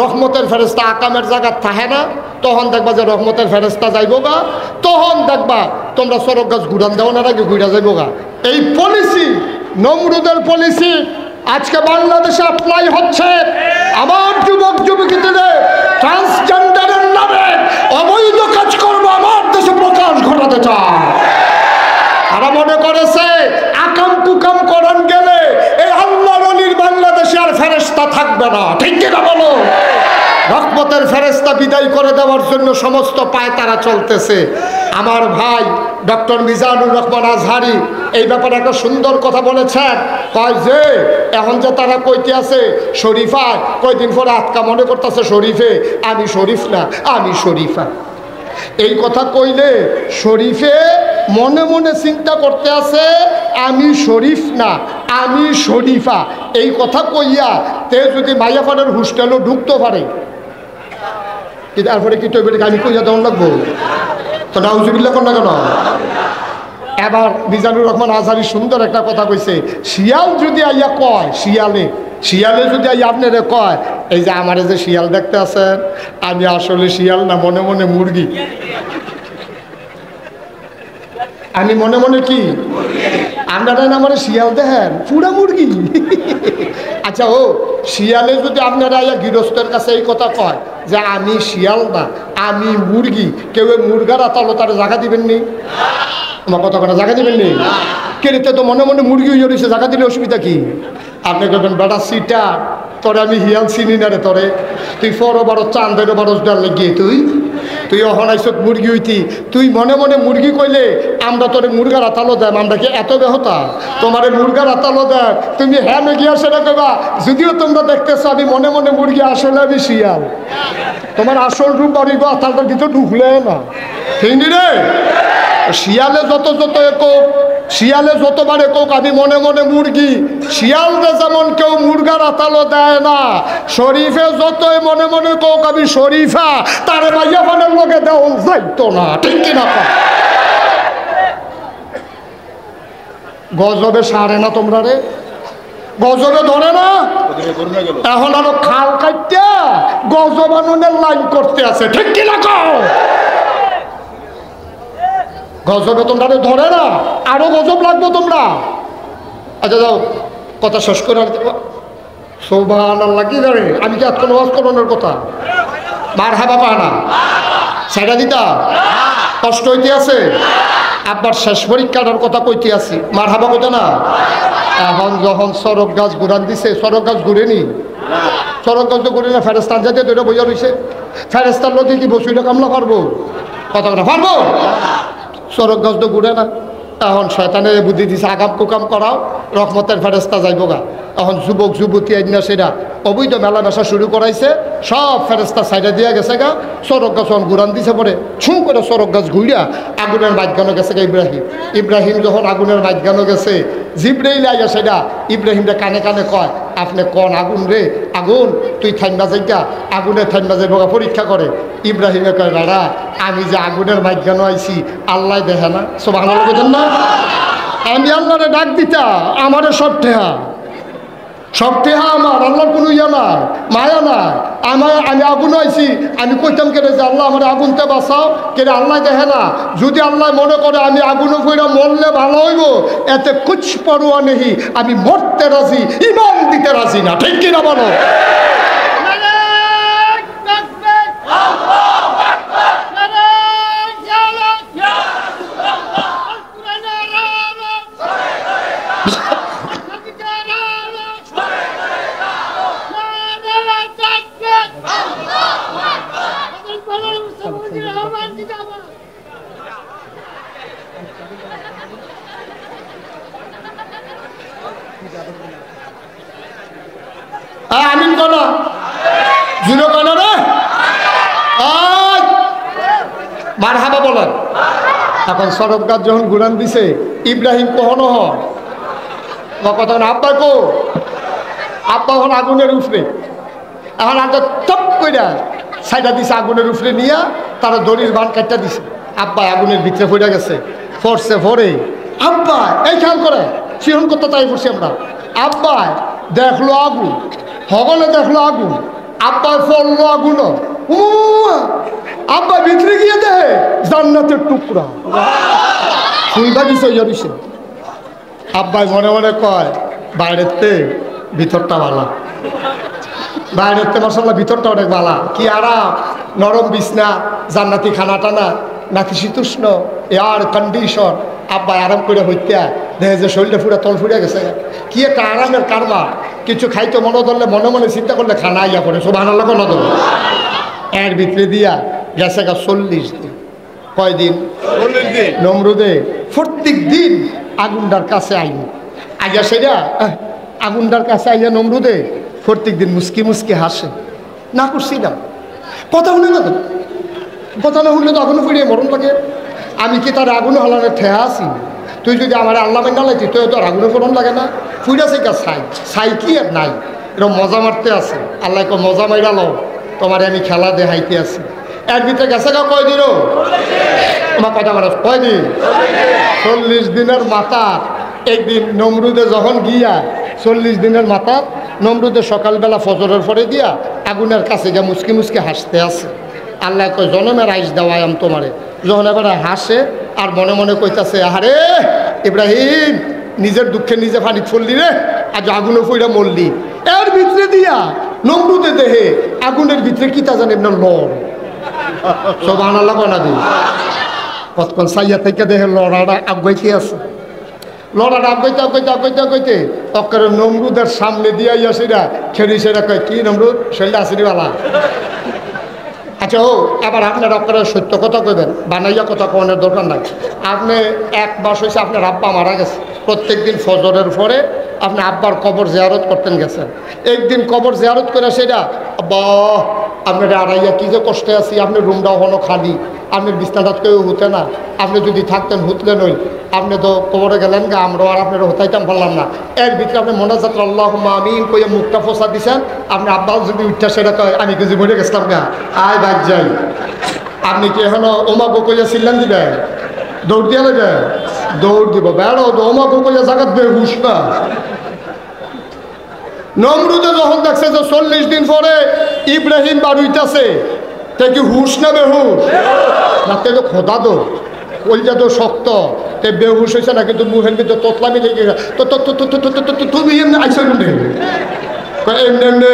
রহমতের ফেরেশতা আকামের জায়গা থাকে না, তখন দেখবা যে রহমতের ফেরেশতা যাইব গা, তখন দেখবা তোমরা সরক গাছ ঘুরান দেও না আগে ঘুরা যাইব গা। এই পলিসি, নমরুদের পলিসি আজকে বাংলাদেশে অ্যাপ্লাই হচ্ছে। আমার যুবক যুবতীদের ট্রান্সজেন্ডারের নামে অবৈধ কাজ করবো আমার দেশে প্রকাশ ঘটাতে চায়। তারা মনে করেছে আকাম কুকাম করন গেলে এই আল্লাহর ওলির বাংলাদেশে আর ফেরেশতা থাকবে না, ঠিক কিনা বলো? রহমতের ফেরেশতা বিদায় করে দেওয়ার জন্য সমস্ত পায়তারা চলতেছে। আমার ভাই ডক্টর মিজানুর রহমান আজহারি এই ব্যাপারে একটা সুন্দর কথা বলেছেন, কয় যে এখন যে তারা কইতে আছে শরীফা, কয়দিন পরে আটকা মনে করতেছে শরীফে, আমি শরীফ না আমি শরীফা। এই কথা কইলে শরীফে মনে মনে চিন্তা করতে আছে আমি শরীফ না আমি শরীফা। এই কথা কইয়া তে যদি মাইয়াপাড়ের হোস্টেলও ঢুকতে পারে, তারপরে কি তৈরি আমি কইয়া দেওয়ার লাগবো তো নাউজুবিল্লাহ কর না কেন? এবার মিজানুর রহমান আজহারি সুন্দর একটা কথা কইছে, শিয়াল যদি আইয়া কয়, শিয়ালে যদি আইয়া আপনারে কয় এই যে আমারে যে শিয়াল দেখতে আছেন আমি আসলে শিয়াল না, মনে মনে মুরগি, আমি মনে মনে কি আপনারা না আমার শিয়াল দেখেন পুরা মুরগি। আচ্ছা ও শিয়ালে যদি আপনারা আইয়া গৃহস্থের কাছে এই কথা কয় যে আমি শিয়াল না আমি মুরগি, কেউ মুরগার আতালতারে জায়গা দিবেন নি? আমার কথা কথা জায়গা দিবেন নি? কেড়েতে তো মনে মনে মুরগি হয়ে রয়েছে, জায়গা দিলে অসুবিধা কি? আপনি করবেন বেটা সিটা তোরে আমি হিয়াল চিনি না রে, তোরে তুই ফরো বারো চান্দেরও বারো ডাল লেগিয়ে তুই অহনাইছত মুরগি হইতি, তুই মনে মনে মুরগি কইলে আমরা তোরে মুরগার আতালো দেয়, আমরা কি এত বেহতা তোমারে মুরগার আতালো দেয়? তুমি হ্যাঁ গিয়া সেটা কইবা, যদিও তোমরা দেখতেছো আমি মনে মনে মুরগি, আসলে আমি শিয়াল। তোমার আসল রূপ বাড়িব আতালটার ভিতরে ঢুকলে না, ঠিক রে? শিয়ালে যত একক, শিয়ালে যতবারে কোক আমি মনে মনে মুরগি, শিয়ালরে যেমন কেউ মুরগার আতালো দেয় না, শরীফে যতই মনে মনে কোক আমি শরীফা, তারে মাইয়া ফানের লোকে দেওয়া যাইতো না, ঠিক কিনা? গজবে সারে না তোমরা রে, গজবে ধরে না, এখন আরো খাল কাটতে গজবানুনের লাইন করতে আছে, ঠিক কিনা? গজবে তোমরা ধরে না, আরো গজব লাগবো তোমরা। আচ্ছা যাও কথা শেষ করে সুবহানাল্লাহ কি জানে আমি কি এত ওয়াজ করানোর কথা? মারহাবা পা না সেটা দিতা কষ্ট হইতে আছে, আবার শেষ পরীক্ষাটার কথা কইতে আছি, মারহাবা কইতে না? এখন যখন সরক গাছ ঘুরান দিছে, সরক গাছ ঘুরেনি, সরক গাছ তো ঘুরে না, ফেরেস্তান যাতে দুইটা বইয়া রয়েছে, ফেরেস্তার লোকে কি বসুইটা কামলা পারবো? কথা কথা পারবো? সরক গাছ তো ঘুরে না। এখন শয়তানের বুদ্ধি দিছে আগাম কুকাম করাও, রহমতের ফেরেস্তা যাইব গা। এখন যুবক যুবতী আইনা সেটা অবৈধ মেলামেশা শুরু করাইছে, সব ফেরেস্তা সাইডে দিয়ে গেছে গা। সরক গাছ ঘুরান দিছে পরে ছুঁ করে সরক গাছ ঘুরিয়া আগুনের মাঝখানে গেছে গা ইব্রাহিম যখন আগুনের মাঝখানে গেছে, জিব্রাইল আইয়া সেটা ইব্রাহিমটা কানে কানে কয় আপনি কন আগুন রে, আগুন তুই থাইমা যাইগা, আগুনের থাইমা যাইব গা, পরীক্ষা করে। ইব্রাহিমে কয় দাদা আমি যে আগুনের মাঝখানে আইছি আল্লাহ দেখে না? সুবহানাল্লাহ বলেন না? আমি আল্লাহরে ডাক দিতা আমারে সব ঠেহা, সব টেহা আমার, আল্লাহর কোনো ইয়া নাই, মায়া নাই। আমি আগুন আইছি, আমি কইতাম কেটে যে আল্লাহ আমার আগুনতে বাঁচাও, কেটে আল্লাহ দেখে না। যদি আল্লাহ মনে করে আমি আগুনে ফইরা মরলে ভালো হইব, এতে কুছ পরোয়া নেই, আমি মরতে রাজি, ইমান দিতে রাজি না। ঠিক কিনা বলো? আমিন কোনা জুনো কোনা রে মারহাবা বলেন। এখন সরব গাছ যখন গুলান দিছে, ইব্রাহিম কখনো কথা আব্বা কো, আব্বা এখন আগুনের উপরে, এখন আগে টপ কইরা সাইডা দিছে আগুনের উপরে নিয়া, তারা দড়ির বান কাটটা দিছে। আব্বা আগুনের ভিতরে পড়ে গেছে, ফরছে ভরে। আব্বা এই খেয়াল করে শিহন করতে তাই পড়ছি আমরা। আব্বা দেখলো আগুন, হগলে দেখলো আগুন, আব্বা পড়লো আগুন, আব্বা ভিতরে গিয়ে দেহে জান্নাতের টুকরা শুনবা দিছে। আব্বাই মনে মনে কয় বাইরের তে ভিতরটা ভালা, বাইরের তে মাসাল্লাহ ভিতরটা অনেক ভালা। কি আরাম, নরম বিছনা, জান্নাতি খানা টানা, নাতিশীতোষ্ণ এয়ার কন্ডিশন। আব্বা আরাম করে হইতে দেখে যে শরীরটা পুরো তল ফুড়ে গেছে। কি একটা আরামের কারবার। কিছু খাইতে মনে ধরলে মনে মনে চিন্তা করলে খানা ইয়া করে সুবহানাল্লাহ কোনো ধর। এর ভিতরে দিয়া গেছে গা 40 দিন। কয়দিন? 40 দিন। নমরুদে প্রত্যেক দিন আগুনটার কাছে আইন আইয়া, সেটা আগুনটার কাছে আইয়া নমরুদে প্রত্যেক দিন মুস্কি মুস্কি হাসে। না করছি না, কথা শুনে না, কথা না শুনলে তো আগুনে ফিরিয়ে মরণ থাকে। আমি কি তার আগুন হালানোর ঠেয়া আছি? তুই যদি আমার আল্লাহ মেন লাইতি তুই তো আগুনে ফোরন লাগে না। ফুইরাছে কা ছাই কি আর নাই, এরকম মজা মারতে আছে। আল্লাহ কো মজা মাইরা লো, তোমার আমি খেলা দেখাইতে আছি। এর ভিতরে গেছে গা কয়দিন? তোমার কথা বলো কয়দিন? 40 দিনের মাথা। একদিন নমরুদে যখন গিয়া 40 দিনের মাথা, নমরুদে সকালবেলা ফজরের পরে দিয়া আগুনের কাছে গিয়া মুসকি মুসকি হাসতে আছে। আল্লাহ কয় জনমের আইস দেওয়াই আমি তোমারে। যখন এবারে হাসে আর মনে মনে কইতাছে, আরে ইব্রাহিম নিজের দুঃখে নিজে ফানি ফললি রে, আজ আগুনে ফইরা মরলি। এর ভিতরে দিয়া নমরুদে দেহে আগুনের ভিতরে কি তা জানেন না লড়। সুবহানাল্লাহ কোনা দি কতক্ষণ সাইয়া থেকে দেহে লড়াটা আগাইতে আছে। লড়াটা আগাইতে আগাইতে আগাইতে আগাইতে অক্কারে নমরুদের সামনে দিয়া ইয়াসিরা খেলি সেরা কয়, কি নমরুদ শরীরটা আসিরিওয়ালা? আচ্ছা ও এবার আপনার আপনারা সত্য কথা কইবেন, বানাইয়া কথা কনের দরকার নাই। আপনি 1 মাস হয়েছে আপনার আব্বা মারা গেছে, প্রত্যেক দিন ফজরের পরে আপনি আব্বার কবর জিয়ারত করতেন গেছেন। একদিন কবর জিয়ারত করে সেটা আব্বা আপনার আড়াইয়া কী যে কষ্টে আছি, আপনার রুমটাও হলো খালি, আপনার বিছনাটা কেউ হতে না, আপনি যদি থাকতেন হুতলেন ওই, আপনি তো কবরে গেলেন গা, আমরাও আর আপনার হতাইতাম পারলাম না। এর ভিতরে আপনি মোনাজাত আল্লাহুম্মা আমিন কইয়া মুখটা ফোসা দিছেন। আপনি আব্বা যদি উঠটা সেটা কয় আমি কিছু মরে গেছিলাম গা, আয় বাদ যাই। আপনি কি এখনো ওমাগো কইয়া চিল্লান দিবেন? দৌড় দিয়া নেবেন? দৌড় দিব বেড়ো ওমাগো কইয়া জাগাত বে হুশ না। নমরুদে যখন দেখছে যে 40 দিন পরে ইব্রাহিম বাড়ুইতেছে, তে কি হুশ না বেহুশ? না তে তো খোদা দো কলজা তো শক্ত, তে বেহুশ হয়েছে না, কিন্তু মুখের ভিতরে তোতলামি লেগে গেছে। তো তুমি এমনি আইসো কেমনি? এমনি এমনি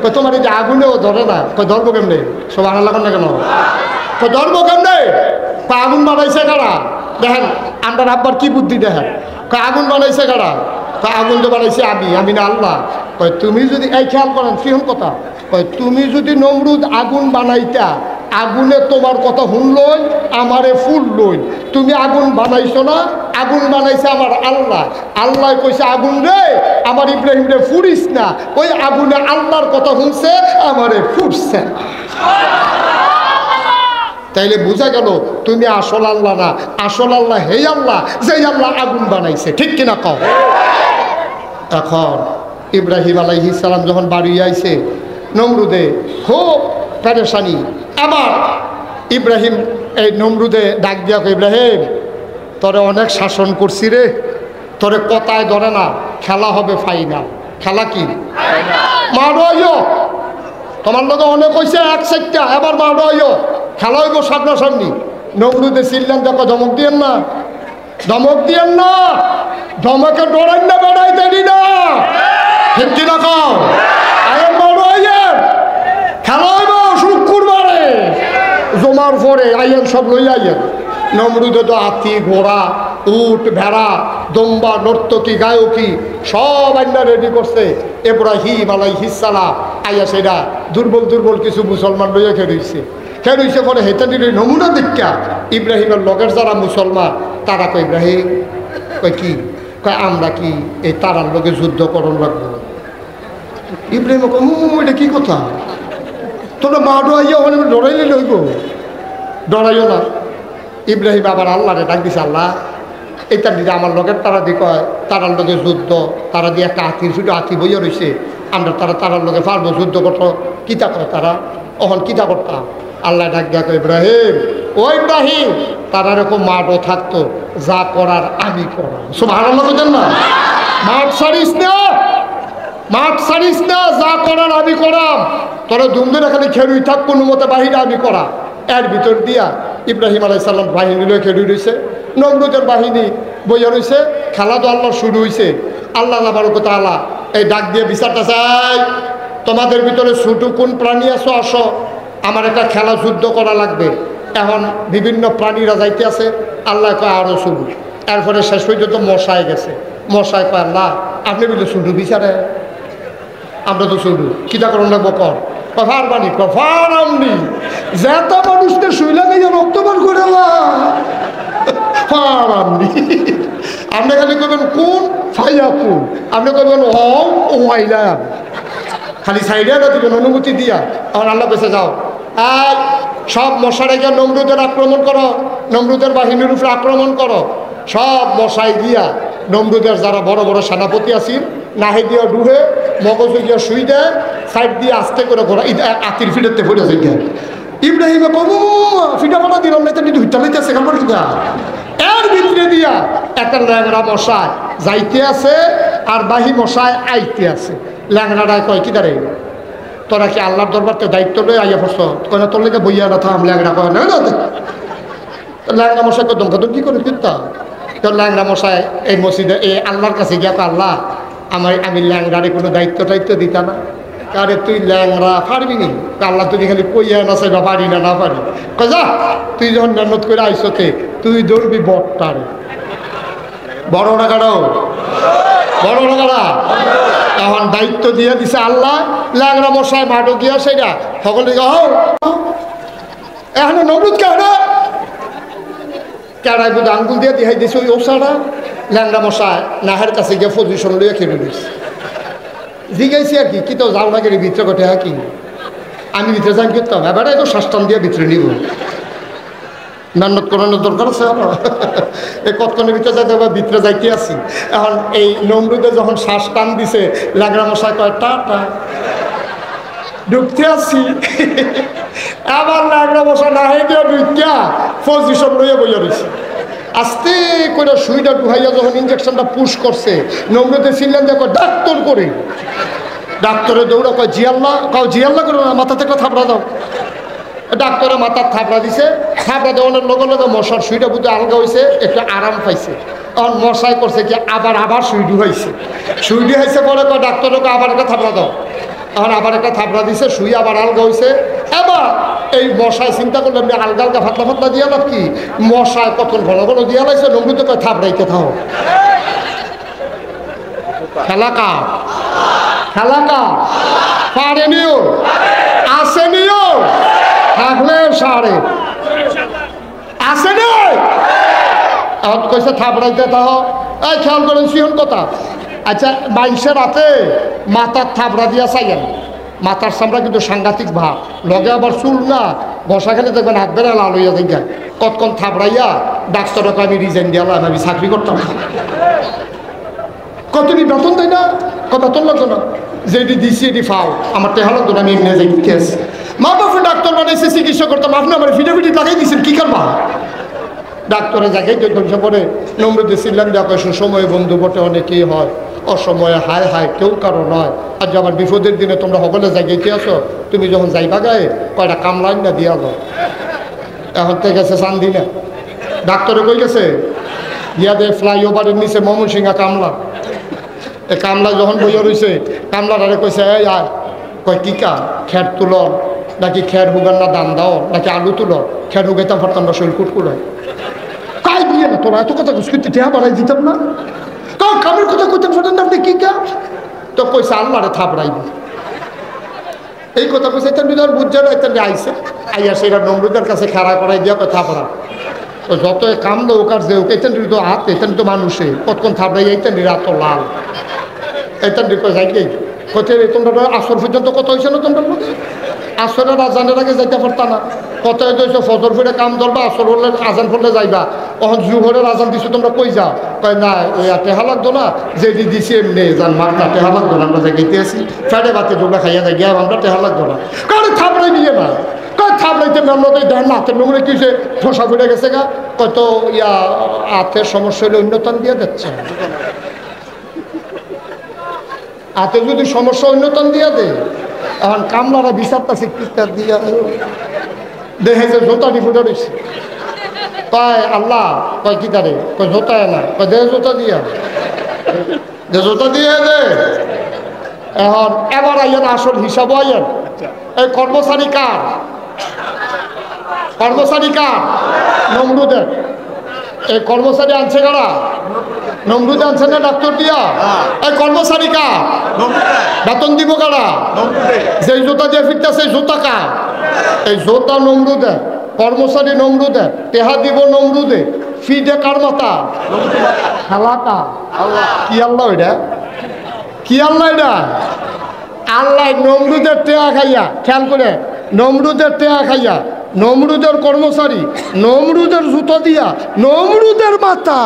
তো তোমার এই যে আগুনেও ধরে না, ধরবো কেমনি? সব আনার লাগান না কেন? তো ধরবো কেমনি? আগুন বানাইছে কারা? দেখেন আমার আব্বার কি বুদ্ধি দেখেন। আগুন বানাইছে কারা? আগুন তো বানাইছে আমি না আল্লাহ। কয় তুমি যদি এই খেয়াল করেন কি হন কথা, কয় তুমি যদি নমরুদ আগুন বানাইতা, আগুনে তোমার কথা শুনলই, আমারে ফুল লই। তুমি আগুন বানাইছো না, আগুন বানাইছে আমার আল্লাহ। আল্লাহ কইছে আগুন রে আমার ইব্রাহিম রে ফুরিস না, ওই আগুনে আল্লাহর কথা শুনছে, আমারে ফুরছে। তাইলে বোঝা গেল তুমি আসল আল্লাহ না, আসল আল্লাহ হেই আল্লাহ যেই আল্লাহ আগুন বানাইছে। ঠিক কিনা কও? এখন ইব্রাহিম আলাইহিস সালাম যখন বাড়ি আইছে, নমরুদে খুব পেরেশানি। আবার ইব্রাহিম এই নমরুদে ডাক দিয়া কই, ইব্রাহিম তোরে অনেক শাসন করছি রে, তোরে কথায় ধরে না, খেলা হবে ফাইনাল। খেলা কি মারো তোমার লোক অনেক হয়েছে এক সাইডটা এবার মারো খেলা হইব সামনাসামনি। নমরুদে চিল্লান দেখো ধমক দিয়েন না, ধমক দিয়েন না, ধমকে ডরাই না, বেড়াই দেরি না, ঠিক কিনা খাও আয়ের মারো খেলা হইব শুক্রবারে জমার পরে আইয়েন সব লই আইয়েন। নমরুদে তো হাতি ঘোড়া উট ভেড়া দম্বা নর্তকী গায়কী সব আইনা রেডি করছে। ইব্রাহিম আলাইহিস সালাম আইয়া সেটা দুর্বল দুর্বল কিছু মুসলমান লইয়া খেলুইছে পরে হেতানির নমুনা দীক্ষা ইব্রাহিমের লগের যারা মুসলমান তারা কয় ইব্রাহিম কয় কি কয় আমরা কি এই তারার লগে যুদ্ধ করণ রাখবো। ইব্রাহিম এটা কি কথা, তোমরা মা ডরাইয়া ওখানে ডরাইলে লইব, ডরাইও না। ইব্রাহিম আবার আল্লাহরে ডাক দিছে, আল্লাহ এটা দিদি আমার লগের তারা দি কয় তারার লগে যুদ্ধ, তারা দিয়ে একটা হাতির শুধু হাতি বইয়া রয়েছে, আমরা তারার লগে পারবো যুদ্ধ করতো, কিতা করে তারা অহন কিতা করতাম। আল্লাহ ডাক দেখ ইব্রাহিম ও ইব্রাহিম তারা এরকম মাঠও থাকতো, যা করার আমি করাম। সুবহানাল্লাহ বলেন না, মাঠ ছাড়িস না, মাঠ ছাড়িস না, যা করার আমি করাম, তোরা ধুমধুম এখানে খেলুই থাক, কোনো মতে বাহিরে আমি করা। এর ভিতর দিয়া ইব্রাহিম আলাইহিস সালাম বাহিনী লয়ে খেলুই রয়েছে, নমরুদের বাহিনী বইয়া রয়েছে, খেলা তো আল্লাহ শুরু হয়েছে। আল্লাহ তাবারক ওয়া তাআলা এই ডাক দিয়ে বিচারটা চাই, তোমাদের ভিতরে ছোট কোন প্রাণী আছো আসো, আমার একটা খেলা যুদ্ধ করা লাগবে। এখন বিভিন্ন প্রাণীরা যাইতে আছে, আল্লাহ কয় আরও শুরু। এরপরে শেষ পর্যন্ত মশায় গেছে, মশায় কয় আল্লাহ আপনি বলে শুরু বিচারে, আমরা তো শুরু কিতা করুন লাগবো কর পারবানি কফারামনি যেত মানুষকে শুইলে গিয়ে রক্তপান করে পারামনি। আপনি খালি করবেন কোন ফাইয়া কোন, আপনি করবেন ও আইলা, খালি সাইডে না দিবেন অনুমতি দিয়া। আমার আল্লাহ বেঁচে যাও, আর সব মশারে গিয়ে নমরুদের আক্রমণ করো, নমরুদের বাহিনীর উপরে আক্রমণ করো। সব মশাই গিয়া নমরুদের যারা বড় বড় সেনাপতি আছি নাহে দিয়া ডুহে মগজে গিয়া শুই দেয়, সাইড দিয়ে আস্তে করে ঘোরা আতির ফিটাতে পড়েছে গিয়া। ইব্রাহিমে কবু ফিটা ফাটা দিলাম না, তুমি দুইটা লাইতেছে কারণ কিনা এর ভিতরে দিয়া একটা ল্যাংড়া মশায় যাইতে আছে আর বাহি মশায় আইতে আছে। ল্যাংড়াটায় কয় কি দাঁড়াই তোরা কি আল্লাহর দরবারতে দায়িত্ব লয়ে আইয়া পড়ছ, কয় না তোর লেগে বইয়া না থাম। ল্যাংড়া কয় না ল্যাংড়া মশাই কয় দমকা কি করে কিনতা। তো ল্যাংড়া মশাই এই মসজিদে এই আল্লাহর কাছে গিয়া আল্লাহ আমি ল্যাংড়ারে কোনো দায়িত্ব টাইত্ব দিতা না, কারে তুই ল্যাংড়া পারবি নি। আল্লাহ তুই খালি কইয়া না চাইবা পারি না পারি, কয় যা তুই যখন মেহনত করে আইসতে তুই ধরবি বটটারে। বড় টাকাটাও বড় টাকাটা এখন দায়িত্ব দিয়ে দিছে আল্লাহ। ল্যাংড়া মশাই মাঠও গিয়া সেটা সকলে এখন নমরুদ কেড়াই বুধ আঙ্গুল দিয়ে দিহাই দিছে ওই ওষাটা। ল্যাংড়া মশাই নাহের কাছে গিয়ে পজিশন লইয়া খেলে দিচ্ছে, জিগাইছি আর কি তো যাও না গেলে ভিতরে কটে হ্যাঁ কি আমি ভিতরে যাই করতাম, এবারে তো শ্বাসটান দিয়ে ভিতরে নিব, মেহনত করানোর দরকার আছে আমার। এই কতক্ষণের ভিতরে যাইতে হবে, ভিতরে যাইতে আসি। এখন এই নমরুদে যখন শ্বাস টান দিছে ল্যাংড়া মশাই কয় টাটা ঢুকতে আসছি। আবার ল্যাংড়া মশাই নাহে দিয়ে ঢুকিয়া পজিশন লইয়া বইয়া রয়েছে। আস্তে করে সুইটা ঢুকাইয়া যখন ইঞ্জেকশনটা পুশ করছে নমরুদে ছিলেন দেখো ডাক্তার করে, ডাক্তারে দৌড়া কয় জিয়াল্লাহ, কাউ জিয়াল্লাহ করো না, মাথা থেকে থাপড়া দাও। ডাক্তারে মাথার থাপড়া দিছে, থাপড়া দেওয়ানোর লগে লগে মশার সুইটা বুঝে আলগা হয়েছে, একটু আরাম পাইছে। তখন মশাই করছে কি আবার সুই ঢুকাইছে, সুই ঢুকাইছে পরে কয় ডাক্তারকে আবার একটা থাপড়া দাও। এখন আবার একটা থাপড়া দিছে, শুই আবার আলগা হয়েছে। এবার এই মশায় চিন্তা করলে আপনি আলগা আলগা ফাতলা ফাতলা দিয়া লাভ কি, মশায় কত ঘন ঘন দিয়া লাইছে, নমরুদ তো থাপড়াইতে থাও। খেলা পারেনিও আসেনিও থাকলে সারে আসেনি। এখন কইছে থাপড়াইতে থাও, এই খেয়াল করেন সিহন কথা। আচ্ছা বাইশের রাতে মাথার থাপড়া দিয়া চাইয়েন, মাথার চামড়া কিন্তু সাংঘাতিক ভাব, লগে আবার চুল না বসা খেলে দেখবেন হাত বেড়া লাল হইয়া দেখেন কতক্ষণ থাপড়াইয়া ডাক্তারকে আমি রিজাইন দিয়ালাম, আমি চাকরি করতাম। কতটি বেতন দেয় না, বেতন লাগতো না, যেটি দিচ্ছি এটি ফাও আমার টেহা লাগতো না, আমি এমনি যাই কেস মা বাপে ডাক্তার বানাইছে চিকিৎসা করতাম, আপনি আমার ফিটাফিটি লাগাই দিচ্ছেন কি করবা। ডাক্তারে জায়গায় ধ্বংস পরে নমরুদে ছিলাম দেখো সময় বন্ধু বটে অনেকেই হয়, অসময়ে হায় হায় কেউ কারো নয়। আর যে আমার বিপদের দিনে তোমরা সকলে জায়গাইতে আসো, তুমি যখন যাইবা গায়ে কয়টা কামলাইন না দিয়া যাও। এখন থেকে গেছে চান্দি না, ডাক্তারে কই গেছে গিয়া দে ফ্লাইওভারের নিচে ময়মনসিংহা কামলা। এই কামলা যখন বইয়া রয়েছে, কামলাটারে কইছে এই আর কয় কি কাম, খের তুলন নাকি খের হুগার না দান দাও নাকি আলু তুলো, খের হুগাইতাম পারতাম না, শরীর কুটকুড়ায়। কাই দিয়ে না তোরা এত কথা করতে টেহা বাড়াই দিতাম না, কারণ কামের কথা কইতাম শোনেন না আপনি কি কাম, তো কইছে আল্লাহরে থাপড়াইবি। এই কথা কইছে এতেন বুঝছে না, এতেন আইসে আইয়া সেটা নমরুদের কাছে খাড়া করাই দিয়া কয় থাপড়া। তো যত কামলো ওকার যে ওকে এতেন তো হাত এতেন তো মানুষে কতক্ষণ থাপড়াই এইতেন রাত লাল এতেন কয় যাই গেই কোথায় তোমরা আসর পর্যন্ত কত হয়েছে না তোমরা মধ্যে, আসরের আজানের আগে যাইতে পারতা না, কত হয়েছে ফজর ফিরে কাম ধরবা, আসর হলে আজান পড়লে যাইবা, তখন জুহরের আজান দিছো তোমরা কই যাও, কয় না ওই টেহা লাগতো না যে দিছি এমনি জান মার না টেহা লাগতো না, আমরা জায়গাইতে আসি ফ্যাটে বাতে ডোবলা খাইয়া যাই গিয়া আমরা টেহা লাগতো না, কারণ থাপড়াই নিয়ে না কয় থাপড়াইতে মেমনতে দেন না হাতের নোংরে কিসে ঠোসা ফিরে গেছে গা, কত ইয়া হাতের সমস্যা হলে অন্যতম দিয়ে দিচ্ছে, হাতে যদি সমস্যা অন্যতম দিয়া দে, এখন কামলারা বিচারতাছে কিতার দিয়া দেখে যে জোতাটি ফুটে রয়েছে, কয় আল্লাহ কয় কি তারে কয় জোতায় না, কয় দে জোতা দিয়া যে জোতা দিয়ে দে। এখন এবার আইয়েন আসল হিসাব আইয়েন, এই কর্মচারী কার, কর্মচারী কার, নমরুদের। এই কর্মচারী আনছে কারা, নমরুদ আনছে না ডাক্তার দিয়া, এই কর্মচারী কার, বেতন দিব কারা, যে জুতা দিয়ে ফিরতেছে জুতা কার, এই জুতা নমরুদে, কর্মচারী নমরুদে, টেহা দিব নমরুদে, ফিডে কার মাথা, খেলাটা কি আল্লাহ এটা, কি আল্লাহ এটা, আল্লাহ নমরুদের টেহা খাইয়া, খেয়াল করে নমরুদের টেহা খাইয়া, নমরুদের কর্মচারী, নমরুদের জুতো দিয়া, নমরুদের মাথা,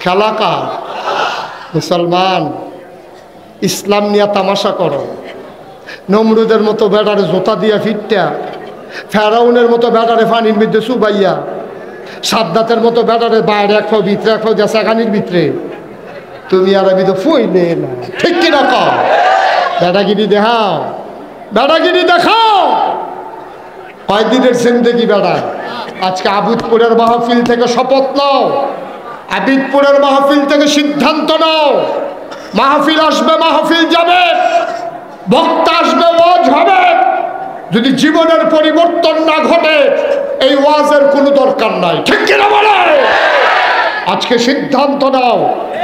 খেলা কার, মুসলমান ইসলাম নিয়ে তামাশা করো, নমরুদের মতো বেটারে জোতা দিয়া ফিরটা, ফেরাউনের মতো বেটারে পানির মধ্যে চুবাইয়া, সাদ্দাতের মতো বেটারে বাইরে এক ফাও ভিতরে এক ফাও দিয়া সেখানির ভিতরে, তুমি আর আমি তো ফইলে না, ঠিক কিনা কও, বেটাগিরি দেখাও, বেটাগিরি দেখাও, কয়দিনের জিন্দেগি বেড়া। আজকে আবিদপুরের মাহফিল থেকে শপথ নাও, আবিদপুরের মাহফিল থেকে সিদ্ধান্ত নাও, মাহফিল আসবে মাহফিল যাবে, বক্তা আসবে ওয়াজ হবে, যদি জীবনের পরিবর্তন না ঘটে এই ওয়াজের কোনো দরকার নাই, ঠিক কিনা বলে। আজকে সিদ্ধান্ত নাও,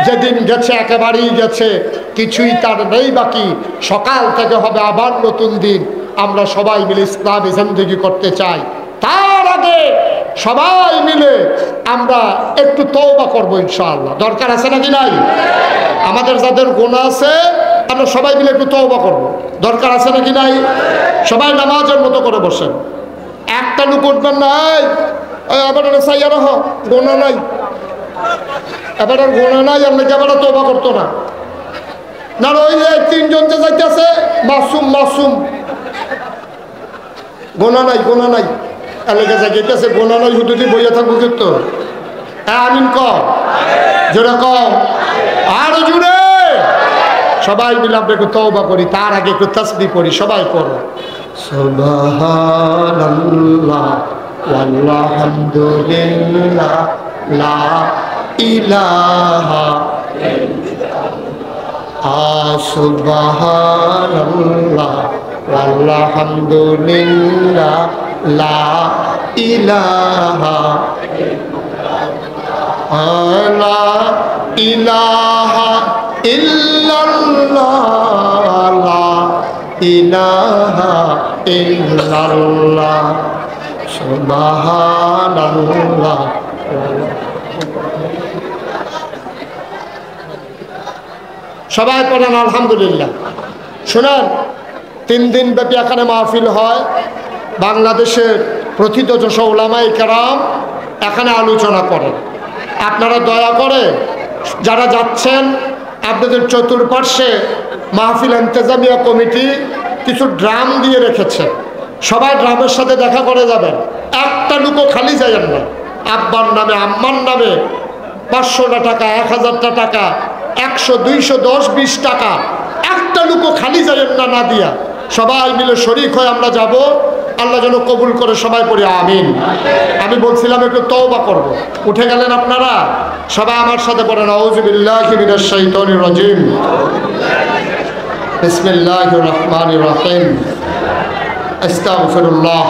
যেদিন গেছে একেবারেই গেছে, কিছুই তার নেই বাকি, সকাল থেকে হবে আবার নতুন দিন, আমরা সবাই মিলে ইসলামী জিন্দেগি করতে চাই, তার আগে সবাই মিলে আমরা একটু তওবা করবো ইনশাআল্লাহ, দরকার আছে নাকি নাই, আমাদের যাদের গুনাহ আছে আমরা সবাই মিলে একটু তওবা করবো, দরকার আছে নাকি নাই, সবাই নামাজের মতো করে বসেন, একটা লোক উঠবেন নাই, আবার চাইয়া রাখো গুনাহ নাই, এবার আর গুনাহ নাই, আপনাকে এবার তওবা করতো না, না ওই যে তিনজন যে যাইতেছে মাসুম মাসুম, গোনা নাই গোনা নাই, এলাকা যাইতেছে গোনা নাই, হুদুদি বইয়া থাকবো কিন্তু, হ্যাঁ আমিন কম জোরে কম আরো জুড়ে, সবাই মিলে আমরা একটু তওবা করি, তার আগে একটু তাসবিহ পড়ি, সবাই পড়ো সুবহানাল্লাহ ওয়ালহামদুলিল্লাহ লা ইলাহা সুবহানাল্লাহ আলহামদুলিল্লাহ লা ইলাহা লা ইলাহা ইল্লাল্লাহ লা ইলাহা ইল্লাল্লাহ সুবহানাল্লাহ। সবাই পড়েন আলহামদুলিল্লাহ। শোনেন, 3 দিন ব্যাপী এখানে মাহফিল হয়, বাংলাদেশের প্রথিতযশ উলামায়ে কেরাম এখানে আলোচনা করেন। আপনারা দয়া করে যারা যাচ্ছেন, আপনাদের চতুর্পার্শ্বে মাহফিল ইন্তেজামিয়া কমিটি কিছু ড্রাম দিয়ে রেখেছে, সবাই ড্রামের সাথে দেখা করে যাবেন। একটা লুকো খালি যাইয়েন না। আব্বার নামে আম্মার নামে 500টা টাকা, 1000টা টাকা, 100, 200, 10, 20 টাকা একটা লুকো খালি যাইয়েন না, না দিয়া সবাই মিলে শরীক হয়ে আমরা যাব। আল্লাহ যেন কবুল করে, সবাই পড়ি আমিন। আমি বলছিলাম একটু তওবা করব, উঠে গেলেন আপনারা। সবাই আমার সাথে পড়েন আউযু বিল্লাহি মিনাশ শাইতানির রাজিম, বিসমিল্লাহির রহমানির রহিম, আস্তাগফিরুল্লাহ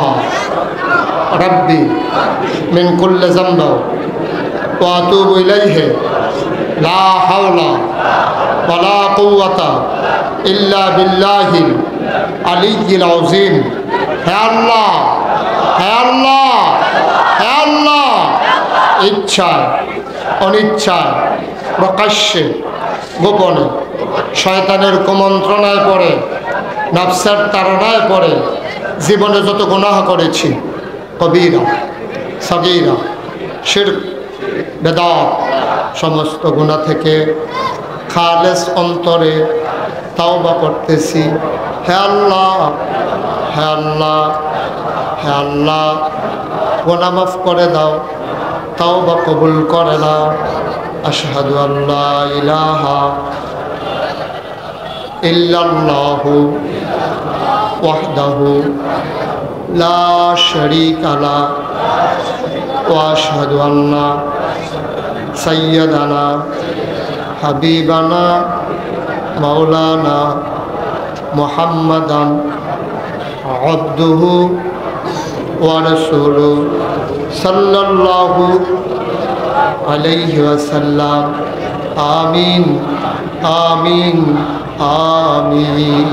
রাব্বি মিন কুল্লি যামবি ওয়া আতুবু ইলাইহি লা হাওলা ওয়ালা কুওয়াতা ইল্লা বিল্লাহিল আলিয়্যিল আযীম। হে আল্লাহ, হে আল্লাহ, হে আল্লাহ, ইচ্ছায় অনিচ্ছায় প্রকাশ্যে গোপনে শয়তানের কুমন্ত্রণায় পড়ে, নফসের তাড়নায় পড়ে জীবনে যত গুনাহ করেছি, কবিরা সগীরা শিরক বেদাত, সমস্ত গুনাহ থেকে খালেস অন্তরে তাওবা করতেছি। হে আল্লাহ, হে আল্লাহ, হে আল্লাহ, গুনাহ মাফ করে দাও, তাওবা কবুল করে নাও। আশহাদু আল্লা ইলাহা ইল্লাল্লাহু ওয়াহদাহু লা শারীকা লাহু ওয়া আশহাদু আন্না সাইয়্যিদানা হাবিবানা মাওলানা মুহাম্মাদান আবদুহু ওয়া রাসূলুহু সাল্লাল্লাহু আলাইহি ওয়াসাল্লাম। আমিন, আমিন, আমিন।